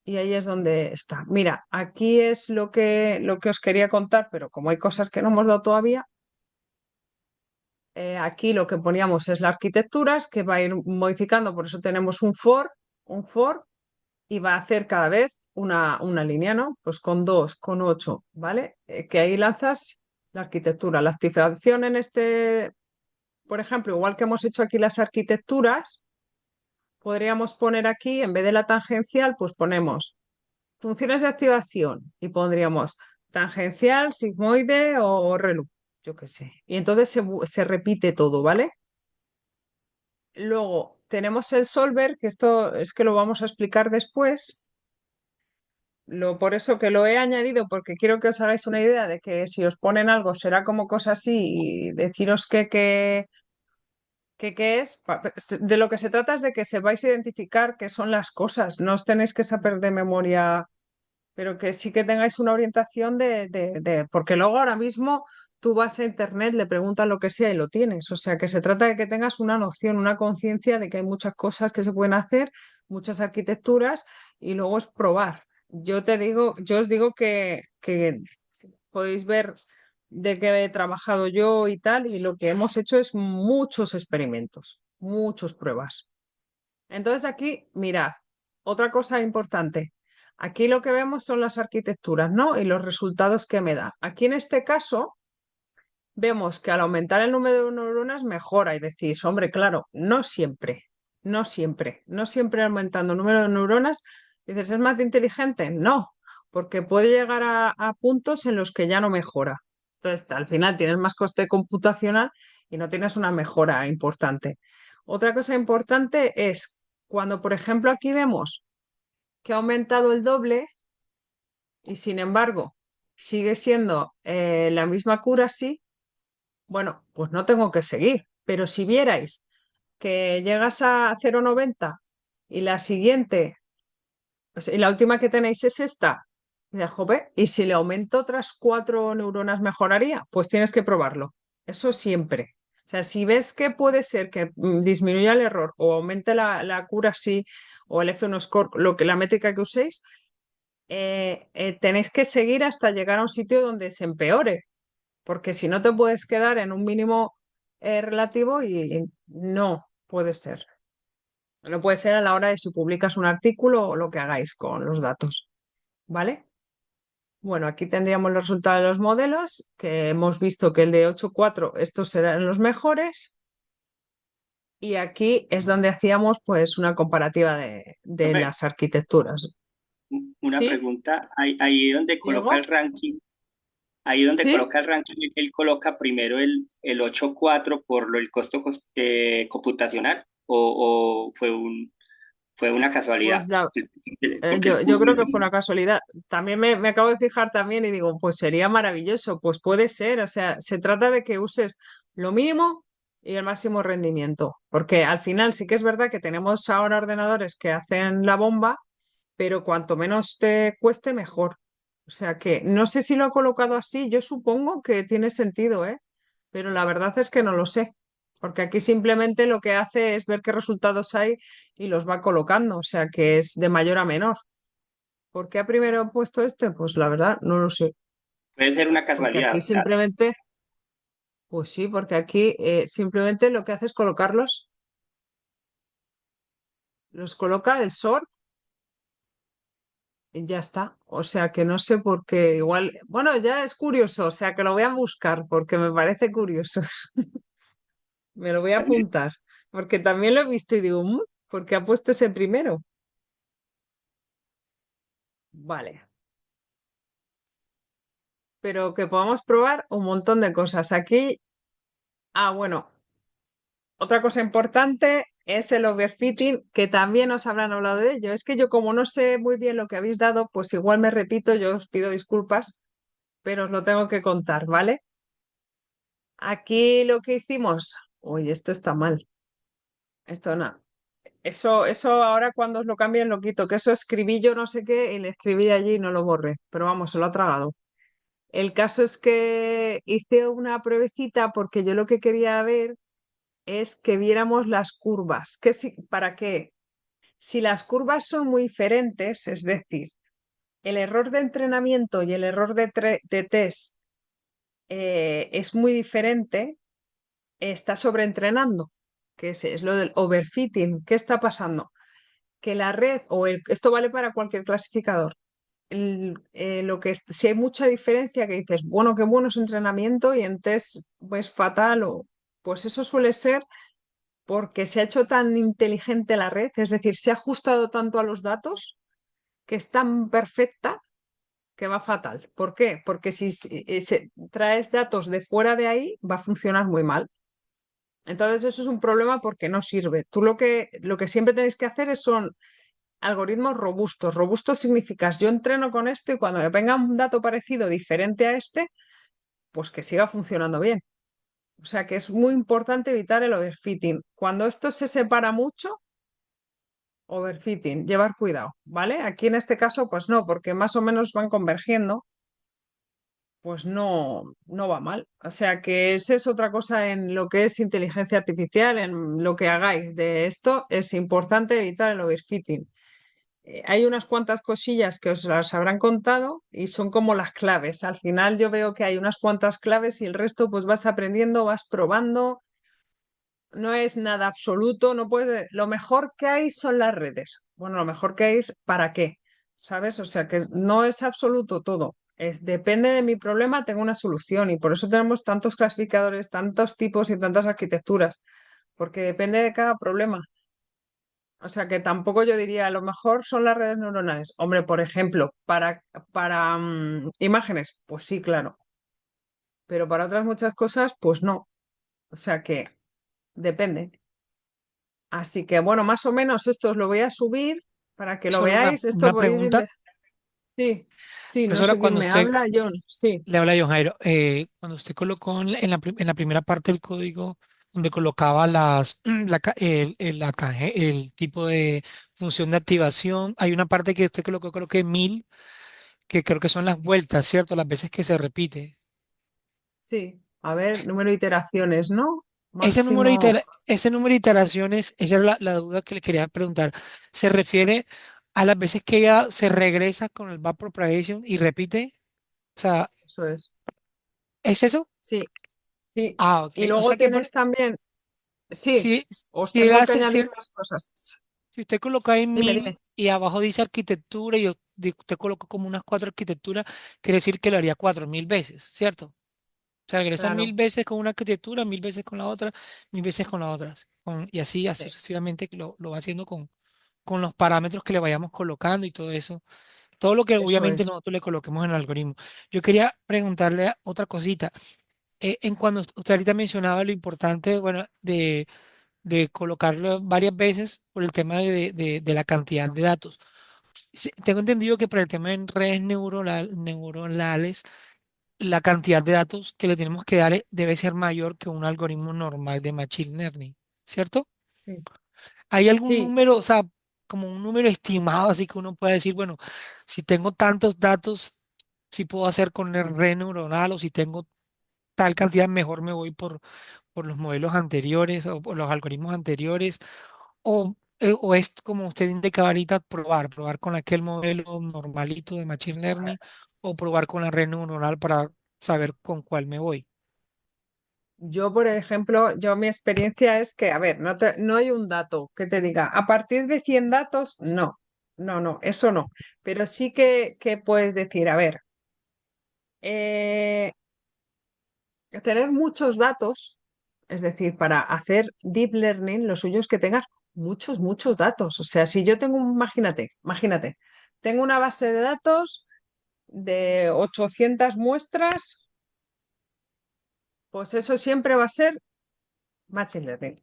y ahí es donde está. Mira, aquí es lo que os quería contar, pero como hay cosas que no hemos dado todavía, aquí lo que poníamos es la arquitecturas que va a ir modificando, por eso tenemos un for y va a hacer cada vez una línea, ¿no? Pues con 2, con 8, ¿vale? Que ahí lanzas la arquitectura. La activación en por ejemplo, igual que hemos hecho aquí las arquitecturas, podríamos poner aquí, en vez de la tangencial, pues ponemos funciones de activación y pondríamos tangencial, sigmoide o relu, yo qué sé. Y entonces se repite todo, ¿vale? Luego tenemos el solver, que esto es que lo vamos a explicar después. Por eso que lo he añadido, porque quiero que os hagáis una idea de que si os ponen algo será como cosa así y deciros qué es. De lo que se trata es de que sepáis identificar qué son las cosas. No os tenéis que saber de memoria, pero que sí que tengáis una orientación porque luego ahora mismo tú vas a internet, le preguntas lo que sea y lo tienes. O sea, que se trata de que tengas una noción, una conciencia de que hay muchas cosas que se pueden hacer, muchas arquitecturas y luego es probar. Yo os digo que podéis ver de que he trabajado yo y tal, y lo que hemos hecho es muchos experimentos, muchas pruebas. Entonces aquí, mirad, otra cosa importante. Aquí lo que vemos son las arquitecturas, ¿no? Y los resultados que me da. Aquí en este caso vemos que al aumentar el número de neuronas mejora y decís, hombre, claro, no siempre, no siempre aumentando el número de neuronas, dices, ¿es más inteligente? No, porque puede llegar a puntos en los que ya no mejora. Entonces, al final tienes más coste computacional y no tienes una mejora importante. Otra cosa importante es cuando, por ejemplo, aquí vemos que ha aumentado el doble y sin embargo sigue siendo la misma cura, sí, bueno, pues no tengo que seguir. Pero si vierais que llegas a 0,90 y la siguiente, o sea, y la última que tenéis es esta, y de jope, y si le aumento otras 4 neuronas mejoraría, pues tienes que probarlo. Eso siempre. O sea, si ves que puede ser que disminuya el error o aumente la cura sí, o el F1 score, lo que la métrica que uséis, tenéis que seguir hasta llegar a un sitio donde se empeore porque si no te puedes quedar en un mínimo relativo y no puede ser. No puede ser a la hora de si publicas un artículo o lo que hagáis con los datos, ¿vale? Bueno, aquí tendríamos los resultados de los modelos, que hemos visto que el de 8,4, estos serán los mejores, y aquí es donde hacíamos pues una comparativa de Profe, las arquitecturas. una ¿Sí, pregunta, ahí donde coloca el Diego? ranking, ahí donde ¿Sí? coloca el ranking, él coloca primero el 8.4 por el costo computacional o fue una Pues casualidad, porque él yo puso creo el que fue una casualidad. También me acabo de fijar también y digo, pues sería maravilloso, pues puede ser, o sea, se trata de que uses lo mínimo y el máximo rendimiento, porque al final sí que es verdad que tenemos ahora ordenadores que hacen la bomba, pero cuanto menos te cueste, mejor. O sea que no sé si lo ha colocado así, yo supongo que tiene sentido, ¿eh? Pero la verdad es que no lo sé, porque aquí simplemente lo que hace es ver qué resultados hay y los va colocando, o sea que es de mayor a menor. ¿Por qué ha primero puesto este? Pues la verdad no lo sé, puede ser una porque aquí casualidad, claro. simplemente, pues sí, porque aquí simplemente lo que hace es colocarlos, los coloca el sort y ya está. O sea que no sé por qué, igual, bueno, ya es curioso, o sea que lo voy a buscar porque me parece curioso, me lo voy a apuntar, porque también lo he visto y digo, ¿por qué ha puesto ese primero? Vale, pero que podamos probar un montón de cosas. Aquí, bueno, otra cosa importante es el overfitting, que también os habrán hablado de ello. Es que yo como no sé muy bien lo que habéis dado, pues igual me repito, yo os pido disculpas, pero os lo tengo que contar, ¿vale? Aquí lo que hicimos, uy, esto está mal, esto no. Eso ahora cuando os lo cambien lo quito, que eso escribí yo no sé qué y le escribí allí y no lo borré, pero vamos, se lo ha tragado. El caso es que hice una pruebecita porque yo lo que quería ver es que viéramos las curvas. ¿Para qué? Si las curvas son muy diferentes, es decir, el error de entrenamiento y el error de test es muy diferente, está sobreentrenando, que es lo del overfitting. ¿Qué está pasando? Que la red, esto vale para cualquier clasificador, si hay mucha diferencia que dices, bueno, qué bueno es entrenamiento y en test pues fatal, pues eso suele ser porque se ha hecho tan inteligente la red, es decir, se ha ajustado tanto a los datos que es tan perfecta que va fatal. ¿Por qué? Porque si traes datos de fuera de ahí, va a funcionar muy mal. Entonces eso es un problema porque no sirve. Tú lo que siempre tenéis que hacer son algoritmos robustos. Robustos significa yo entreno con esto y cuando me venga un dato parecido diferente a este, pues que siga funcionando bien. O sea que es muy importante evitar el overfitting. Cuando esto se separa mucho, overfitting, llevar cuidado, ¿vale? Aquí en este caso, pues no, porque más o menos van convergiendo, pues no va mal. O sea que esa es otra cosa en lo que es inteligencia artificial, en lo que hagáis de esto, es importante evitar el overfitting. hay unas cuantas cosillas que os las habrán contado y son como las claves. Al final yo veo que hay unas cuantas claves y el resto pues vas aprendiendo, vas probando. No es nada absoluto, no puede. Lo mejor que hay son las redes. Bueno, lo mejor que hay es para qué, ¿sabes? O sea que no es absoluto todo. Es depende de mi problema, tengo una solución y por eso tenemos tantos clasificadores, tantos tipos y tantas arquitecturas, porque depende de cada problema. O sea que tampoco yo diría, a lo mejor son las redes neuronales. Hombre, por ejemplo, para imágenes, pues sí, claro, pero para otras muchas cosas, pues no. O sea que depende. Así que bueno, más o menos esto os lo voy a subir para que lo Solo veáis. Esto una voy a ir pregunta. Sí, sí, no Profesora, sé quién cuando me usted habla, John. Sí, le habla a John Jairo, cuando usted colocó en la primera parte del código donde colocaba el tipo de función de activación, hay una parte que usted colocó, creo que 1000, que creo que son las vueltas, ¿cierto? Las veces que se repite. sí. A ver, número de iteraciones, ¿no? Ese Máximo. ese número de iteraciones, esa era la duda que le quería preguntar. ¿Se refiere a las veces que ella se regresa con el back propagation y repite? O sea, Eso es. ¿es eso? Sí, sí. Ah, ok. Y O luego sea que tienes también. Sí, si, os si él tengo que hace, añadir más cosas. si usted coloca ahí Dime, 1000 dime. y abajo dice arquitectura y usted colocó como unas 4 arquitecturas, quiere decir que lo haría 4000 veces, ¿cierto? O sea, regresa mil Claro. veces con una arquitectura, 1000 veces con la otra, 1000 veces con la otra. Y así Sí, sucesivamente lo va haciendo con los parámetros que le vayamos colocando y todo eso. Todo lo que eso obviamente es. nosotros le coloquemos en el algoritmo. Yo quería preguntarle otra cosita. En cuando usted ahorita mencionaba lo importante, bueno, de colocarlo varias veces por el tema de la cantidad de datos. Sí, tengo entendido que para el tema de redes neuronales, la cantidad de datos que le tenemos que dar debe ser mayor que un algoritmo normal de Machine Learning, ¿cierto? Sí, ¿Hay algún sí. número, o sea, como un número estimado, así que uno pueda decir, bueno, si tengo tantos datos, si puedo hacer con el red neuronal o si tengo tal cantidad, mejor me voy por los modelos anteriores o por los algoritmos anteriores? O es como usted indicaba ahorita, probar con aquel modelo normalito de Machine Learning o probar con la red neuronal para saber con cuál me voy. Yo, por ejemplo, mi experiencia es que, a ver, no hay un dato que te diga, a partir de 100 datos, no, no, eso no. Pero sí que puedes decir, a ver, eh, tener muchos datos, es decir, para hacer deep learning, lo suyo es que tengas muchos datos. O sea, si yo tengo, imagínate, tengo una base de datos de 800 muestras, pues eso siempre va a ser Machine Learning.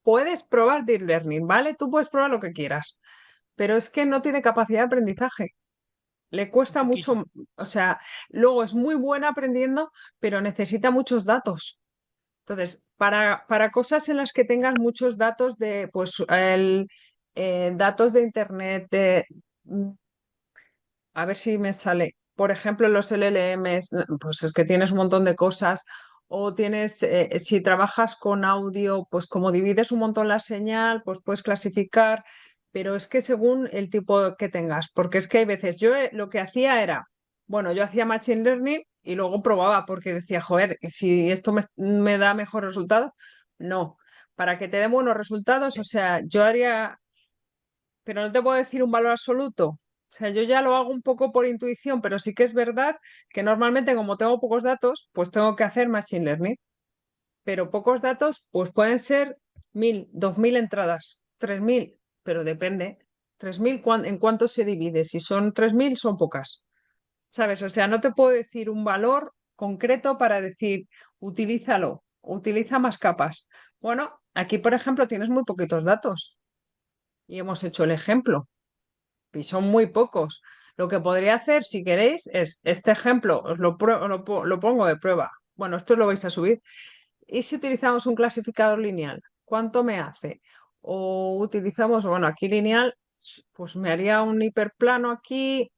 Puedes probar Deep Learning, ¿vale? Tú puedes probar lo que quieras, pero es que no tiene capacidad de aprendizaje. Le Un cuesta poquito. mucho, o sea, luego es muy buena aprendiendo, pero necesita muchos datos. Entonces, para cosas en las que tengas muchos datos de, pues, datos de internet, a ver si me sale. Por ejemplo, los LLMs, pues es que tienes un montón de cosas. O tienes, si trabajas con audio, pues como divides un montón la señal, pues puedes clasificar. Pero es que según el tipo que tengas, porque es que hay veces, yo lo que hacía era, bueno, yo hacía Machine Learning y luego probaba porque decía, joder, si esto me da mejor resultado, no. Para que te den buenos resultados, o sea, yo haría pero no te puedo decir un valor absoluto. O sea, yo ya lo hago un poco por intuición, pero sí que es verdad que normalmente como tengo pocos datos, pues tengo que hacer machine learning. Pero pocos datos, pues pueden ser 1000, 2000 entradas, 3000, pero depende. 3000, ¿en cuánto se divide? Si son 3000, son pocas. ¿Sabes? O sea, no te puedo decir un valor concreto para decir, utilízalo, utiliza más capas. Bueno, aquí, por ejemplo, tienes muy poquitos datos y hemos hecho el ejemplo y son muy pocos. Lo que podría hacer, si queréis, es este ejemplo, lo pongo de prueba. Bueno, esto lo vais a subir. ¿Y si utilizamos un clasificador lineal? ¿Cuánto me hace? O utilizamos, bueno, aquí lineal, pues me haría un hiperplano aquí,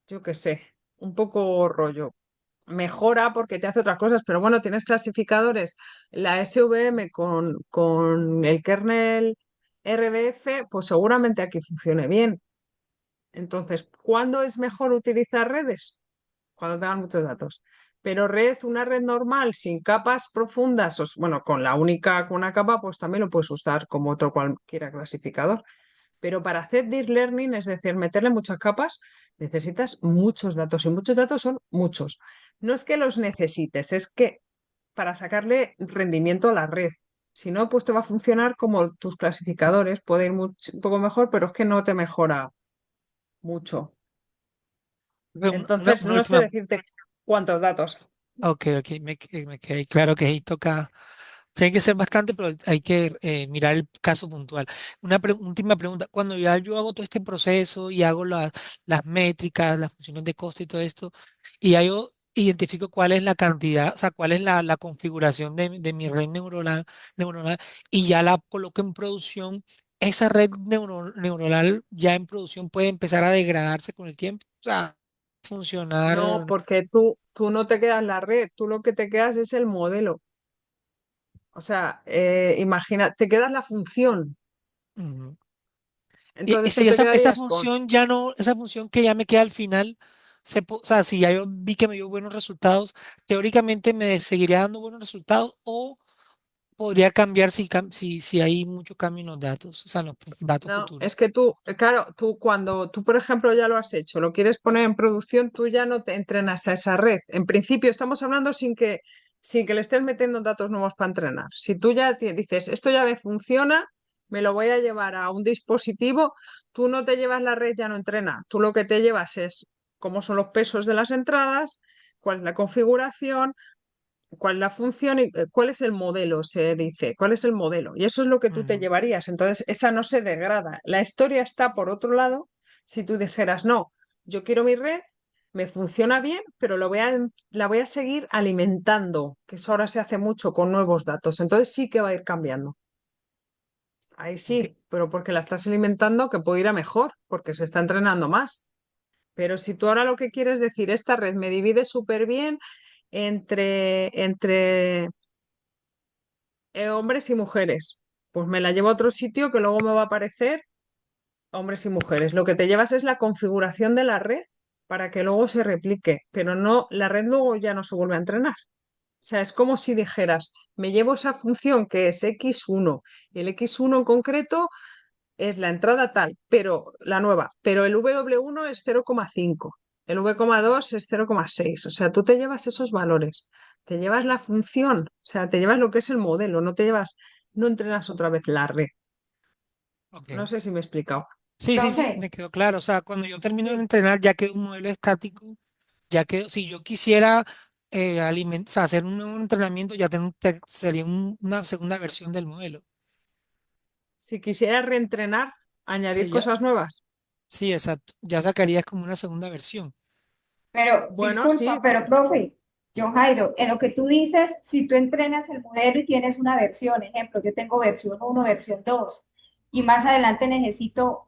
yo qué sé, un poco rollo. Mejora porque te hace otras cosas, pero bueno, tienes clasificadores, la SVM con el kernel RBF, pues seguramente aquí funcione bien. Entonces, ¿cuándo es mejor utilizar redes? Cuando tengan muchos datos. Pero una red normal, sin capas profundas, bueno, con una capa, pues también lo puedes usar como otro cualquiera clasificador. Pero para hacer deep learning, es decir, meterle muchas capas, necesitas muchos datos y muchos datos son muchos. No es que los necesites, es que para sacarle rendimiento a la red. Si no, pues te va a funcionar como tus clasificadores, puede ir un poco mejor, pero es que no te mejora mucho. Entonces, Una no sé última. decirte cuántos datos. Ok, ok, me quedé claro que ahí toca. Tiene que ser bastante, pero hay que mirar el caso puntual. Última pregunta. Cuando ya yo hago todo este proceso y hago las métricas, las funciones de costo y todo esto, y ya yo identifico cuál es la cantidad, o sea, cuál es la configuración de mi red neuronal, y ya la coloco en producción, esa red neuronal ya en producción puede empezar a degradarse con el tiempo. O sea, No, funcionar. porque tú no te quedas la red, tú lo que te quedas es el modelo. O sea, imagina, te quedas la función. Y Entonces tú te esa quedarías con, función ya no, esa función que ya me queda al final, o sea, si ya yo vi que me dio buenos resultados, teóricamente me seguiría dando buenos resultados o podría cambiar si hay mucho cambio en los datos, o sea, en los datos no, futuros. es que tú, claro, tú cuando tú, por ejemplo, ya lo has hecho, lo quieres poner en producción, tú ya no te entrenas a esa red. En principio, estamos hablando sin que le estés metiendo datos nuevos para entrenar. Si tú ya dices, esto ya me funciona, me lo voy a llevar a un dispositivo, tú no te llevas la red, ya no entrena. Tú lo que te llevas es cómo son los pesos de las entradas, cuál es la configuración, cuál es la función y cuál es el modelo, se dice, cuál es el modelo. Y eso es lo que tú te Ujú. llevarías. Entonces, esa no se degrada. La historia está por otro lado, si tú dijeras, no, yo quiero mi red, me funciona bien, pero la voy a seguir alimentando, que eso ahora se hace mucho con nuevos datos. Entonces sí que va a ir cambiando. Ahí Ok. sí, pero porque la estás alimentando, que puede ir a mejor, porque se está entrenando más. Pero si tú ahora lo que quieres decir, esta red me divide súper bien entre hombres y mujeres. Pues me la llevo a otro sitio que luego me va a aparecer hombres y mujeres. Lo que te llevas es la configuración de la red para que luego se replique, pero no, la red luego ya no se vuelve a entrenar. O sea, es como si dijeras, me llevo esa función que es X1 y el X1 en concreto es la entrada tal, pero la nueva, pero el W1 es 0,5, el V,2 es 0,6. O sea, tú te llevas esos valores, te llevas la función, o sea, te llevas lo que es el modelo, no te llevas, no entrenas otra vez la red. No Ok. sé si me he explicado. Sí, sí, sí, Profe, me quedó claro. O sea, cuando yo termino de Sí. entrenar, ya quedó un modelo estático, ya que si yo quisiera o sea, hacer un nuevo entrenamiento, ya sería una segunda versión del modelo. Si quisieras reentrenar, añadir Sí, ya, cosas nuevas. sí, exacto. Ya sacarías como una segunda versión. pero Bueno, sí, disculpa, pero profe, John Jairo, en lo que tú dices, si tú entrenas el modelo y tienes una versión, ejemplo, yo tengo versión 1, versión 2, y más adelante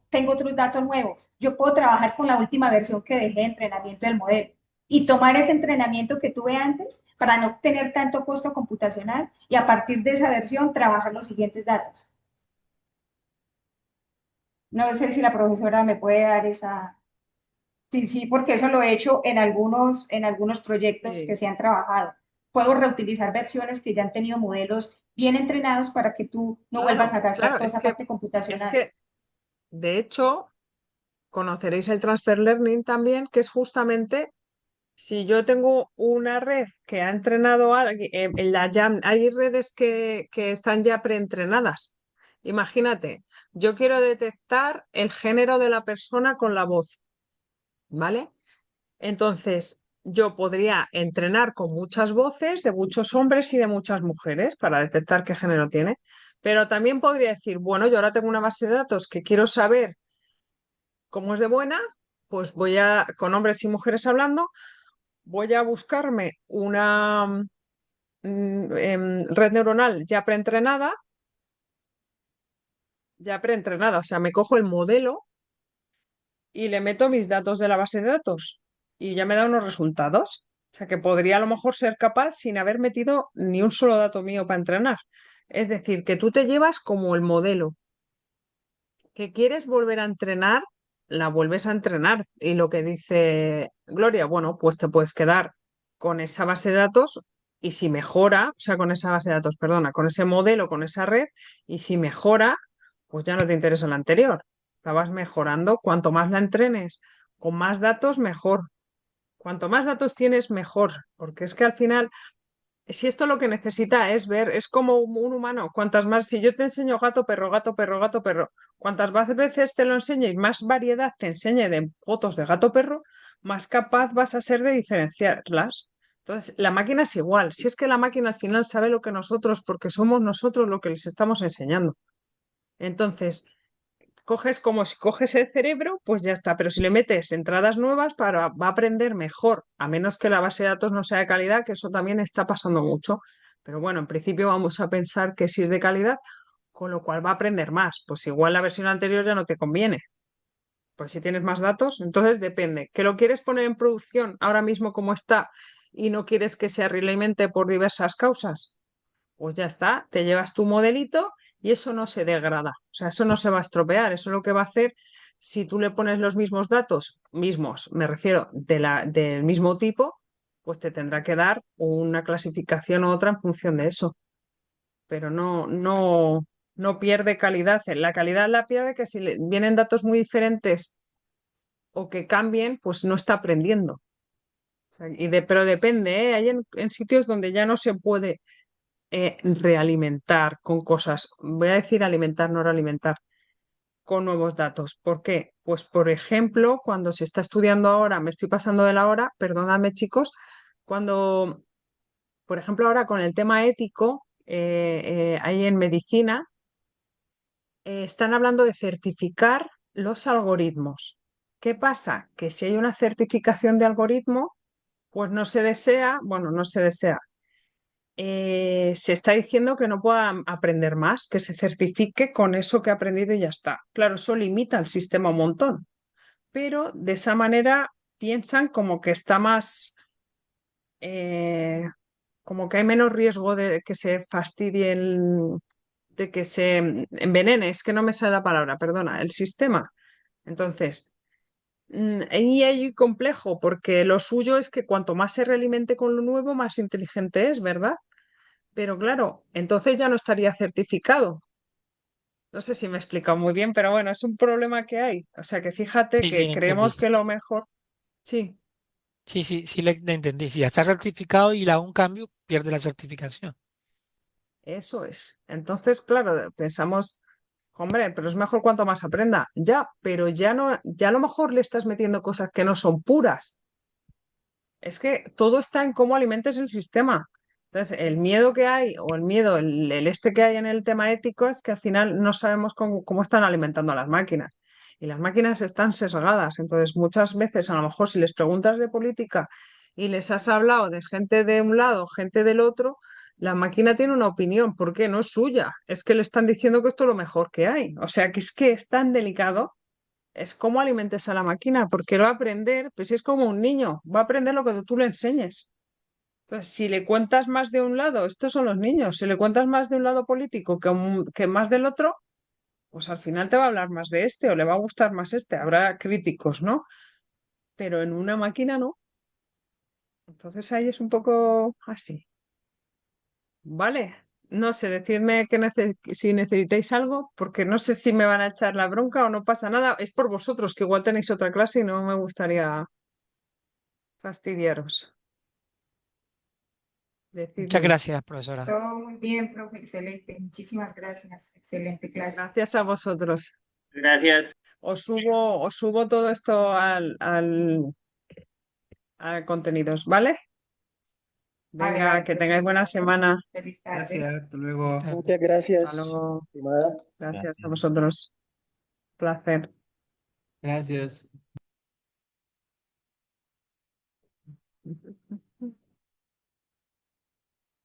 tengo otros datos nuevos, yo puedo trabajar con la última versión que dejé de entrenamiento del modelo y tomar ese entrenamiento que tuve antes para no tener tanto costo computacional y a partir de esa versión trabajar los siguientes datos. No sé si la profesora me puede dar esa. Sí, sí, porque eso lo he hecho en algunos proyectos que sí. se han trabajado. Puedo reutilizar versiones que ya han tenido modelos bien entrenados para que tú no vuelvas a Claro, gastar claro, toda esa parte es computacional. que, de hecho, conoceréis el transfer learning también, que es justamente si yo tengo una red que ha entrenado a alguien, hay redes que están ya preentrenadas. Imagínate, yo quiero detectar el género de la persona con la voz, ¿vale? Entonces, yo podría entrenar con muchas voces de muchos hombres y de muchas mujeres para detectar qué género tiene, pero también podría decir, bueno, yo ahora tengo una base de datos que quiero saber cómo es de buena, pues con hombres y mujeres hablando, voy a buscarme una red neuronal ya preentrenada, o sea, me cojo el modelo y le meto mis datos de la base de datos y ya me da unos resultados. O sea, que podría a lo mejor ser capaz sin haber metido ni un solo dato mío para entrenar. Es decir, que tú te llevas como el modelo, que quieres volver a entrenar, la vuelves a entrenar. Y lo que dice Gloria, bueno, pues te puedes quedar con esa base de datos y si mejora, o sea, con esa base de datos, perdona, con ese modelo, con esa red, y si mejora, pues ya no te interesa la anterior. La vas mejorando. Cuanto más la entrenes con más datos, mejor. Cuanto más datos tienes, mejor. Porque es que al final si esto lo que necesita es ver, es como un humano, cuantas más, si yo te enseño gato, perro, gato, perro, gato, perro, cuantas veces te lo enseñe y más variedad te enseñe de fotos de gato, perro, más capaz vas a ser de diferenciarlas. Entonces, la máquina es igual, si es que la máquina al final sabe lo que nosotros, porque somos nosotros lo que les estamos enseñando. Entonces, coges como si coges el cerebro, pues ya está. Pero si le metes entradas nuevas, va a aprender mejor, a menos que la base de datos no sea de calidad, que eso también está pasando mucho. Pero bueno, en principio vamos a pensar que sí es de calidad, con lo cual va a aprender más. Pues igual la versión anterior ya no te conviene. Pues si tienes más datos, entonces depende. ¿Que lo quieres poner en producción ahora mismo como está y no quieres que se realimente por diversas causas? Pues ya está, te llevas tu modelito y eso no se degrada, o sea, eso no se va a estropear, eso lo que va a hacer, si tú le pones los mismos datos, mismos, me refiero, del mismo tipo, pues te tendrá que dar una clasificación u otra en función de eso, pero no pierde calidad. La calidad la pierde que si le vienen datos muy diferentes o que cambien, pues no está aprendiendo. O sea, pero depende, ¿eh? Hay en sitios donde ya no se puede realimentar con cosas, voy a decir alimentar, no realimentar, con nuevos datos. ¿Por qué? Pues, por ejemplo, cuando se está estudiando ahora, me estoy pasando de la hora, perdóname chicos, cuando, por ejemplo, ahora con el tema ético, ahí en medicina, están hablando de certificar los algoritmos. ¿Qué pasa? Que si hay una certificación de algoritmo, pues no se desea, bueno, no se desea, se está diciendo que no pueda aprender más, que se certifique con eso que ha aprendido y ya está. Claro, eso limita al sistema un montón, pero de esa manera piensan como que está más, eh, como que hay menos riesgo de que se fastidie, de que se envenene, es que no me sale la palabra, perdona, el sistema. Entonces, ahí hay complejo, porque lo suyo es que cuanto más se realimente con lo nuevo, más inteligente es, ¿verdad? Pero claro, entonces ya no estaría certificado. No sé si me he explicado muy bien, pero bueno, es un problema que hay. O sea que fíjate Sí, sí, que lo creemos entendí. que lo mejor, sí, Sí, sí, sí, le entendí. Si ya está certificado y le hago un cambio, pierde la certificación. eso es. Entonces, claro, pensamos, hombre, pero es mejor cuanto más aprenda. Ya, pero ya no, ya a lo mejor le estás metiendo cosas que no son puras. Es que todo está en cómo alimentes el sistema. Entonces, el miedo que hay, o el miedo, el este que hay en el tema ético es que al final no sabemos cómo están alimentando a las máquinas. Y las máquinas están sesgadas. Entonces, muchas veces, a lo mejor, si les preguntas de política y les has hablado de gente de un lado, gente del otro, la máquina tiene una opinión. ¿Por qué? No es suya. Es que le están diciendo que esto es lo mejor que hay. O sea, que es tan delicado es cómo alimentes a la máquina, porque va a aprender, pues es como un niño, va a aprender lo que tú le enseñes. Entonces, si le cuentas más de un lado, estos son los niños, si le cuentas más de un lado político que más del otro, pues al final te va a hablar más de este o le va a gustar más este. Habrá críticos, ¿no? Pero en una máquina no. Entonces ahí es un poco así. Vale. No sé, decidme si necesitáis algo, porque no sé si me van a echar la bronca o no pasa nada. Es por vosotros, que igual tenéis otra clase y no me gustaría fastidiaros. Muchas Decídmelo. gracias, profesora. Todo muy bien, profe, excelente. Muchísimas gracias. Excelente clase. Gracias a vosotros. Gracias. Os subo todo esto al contenidos, ¿vale? Vale, Venga, vale, que profe, tengáis buena gracias. semana. Feliz tarde. Gracias, hasta Buenas luego. tardes. Muchas Hasta gracias, luego. estimada. Gracias a Gracias. vosotros. Placer. Gracias.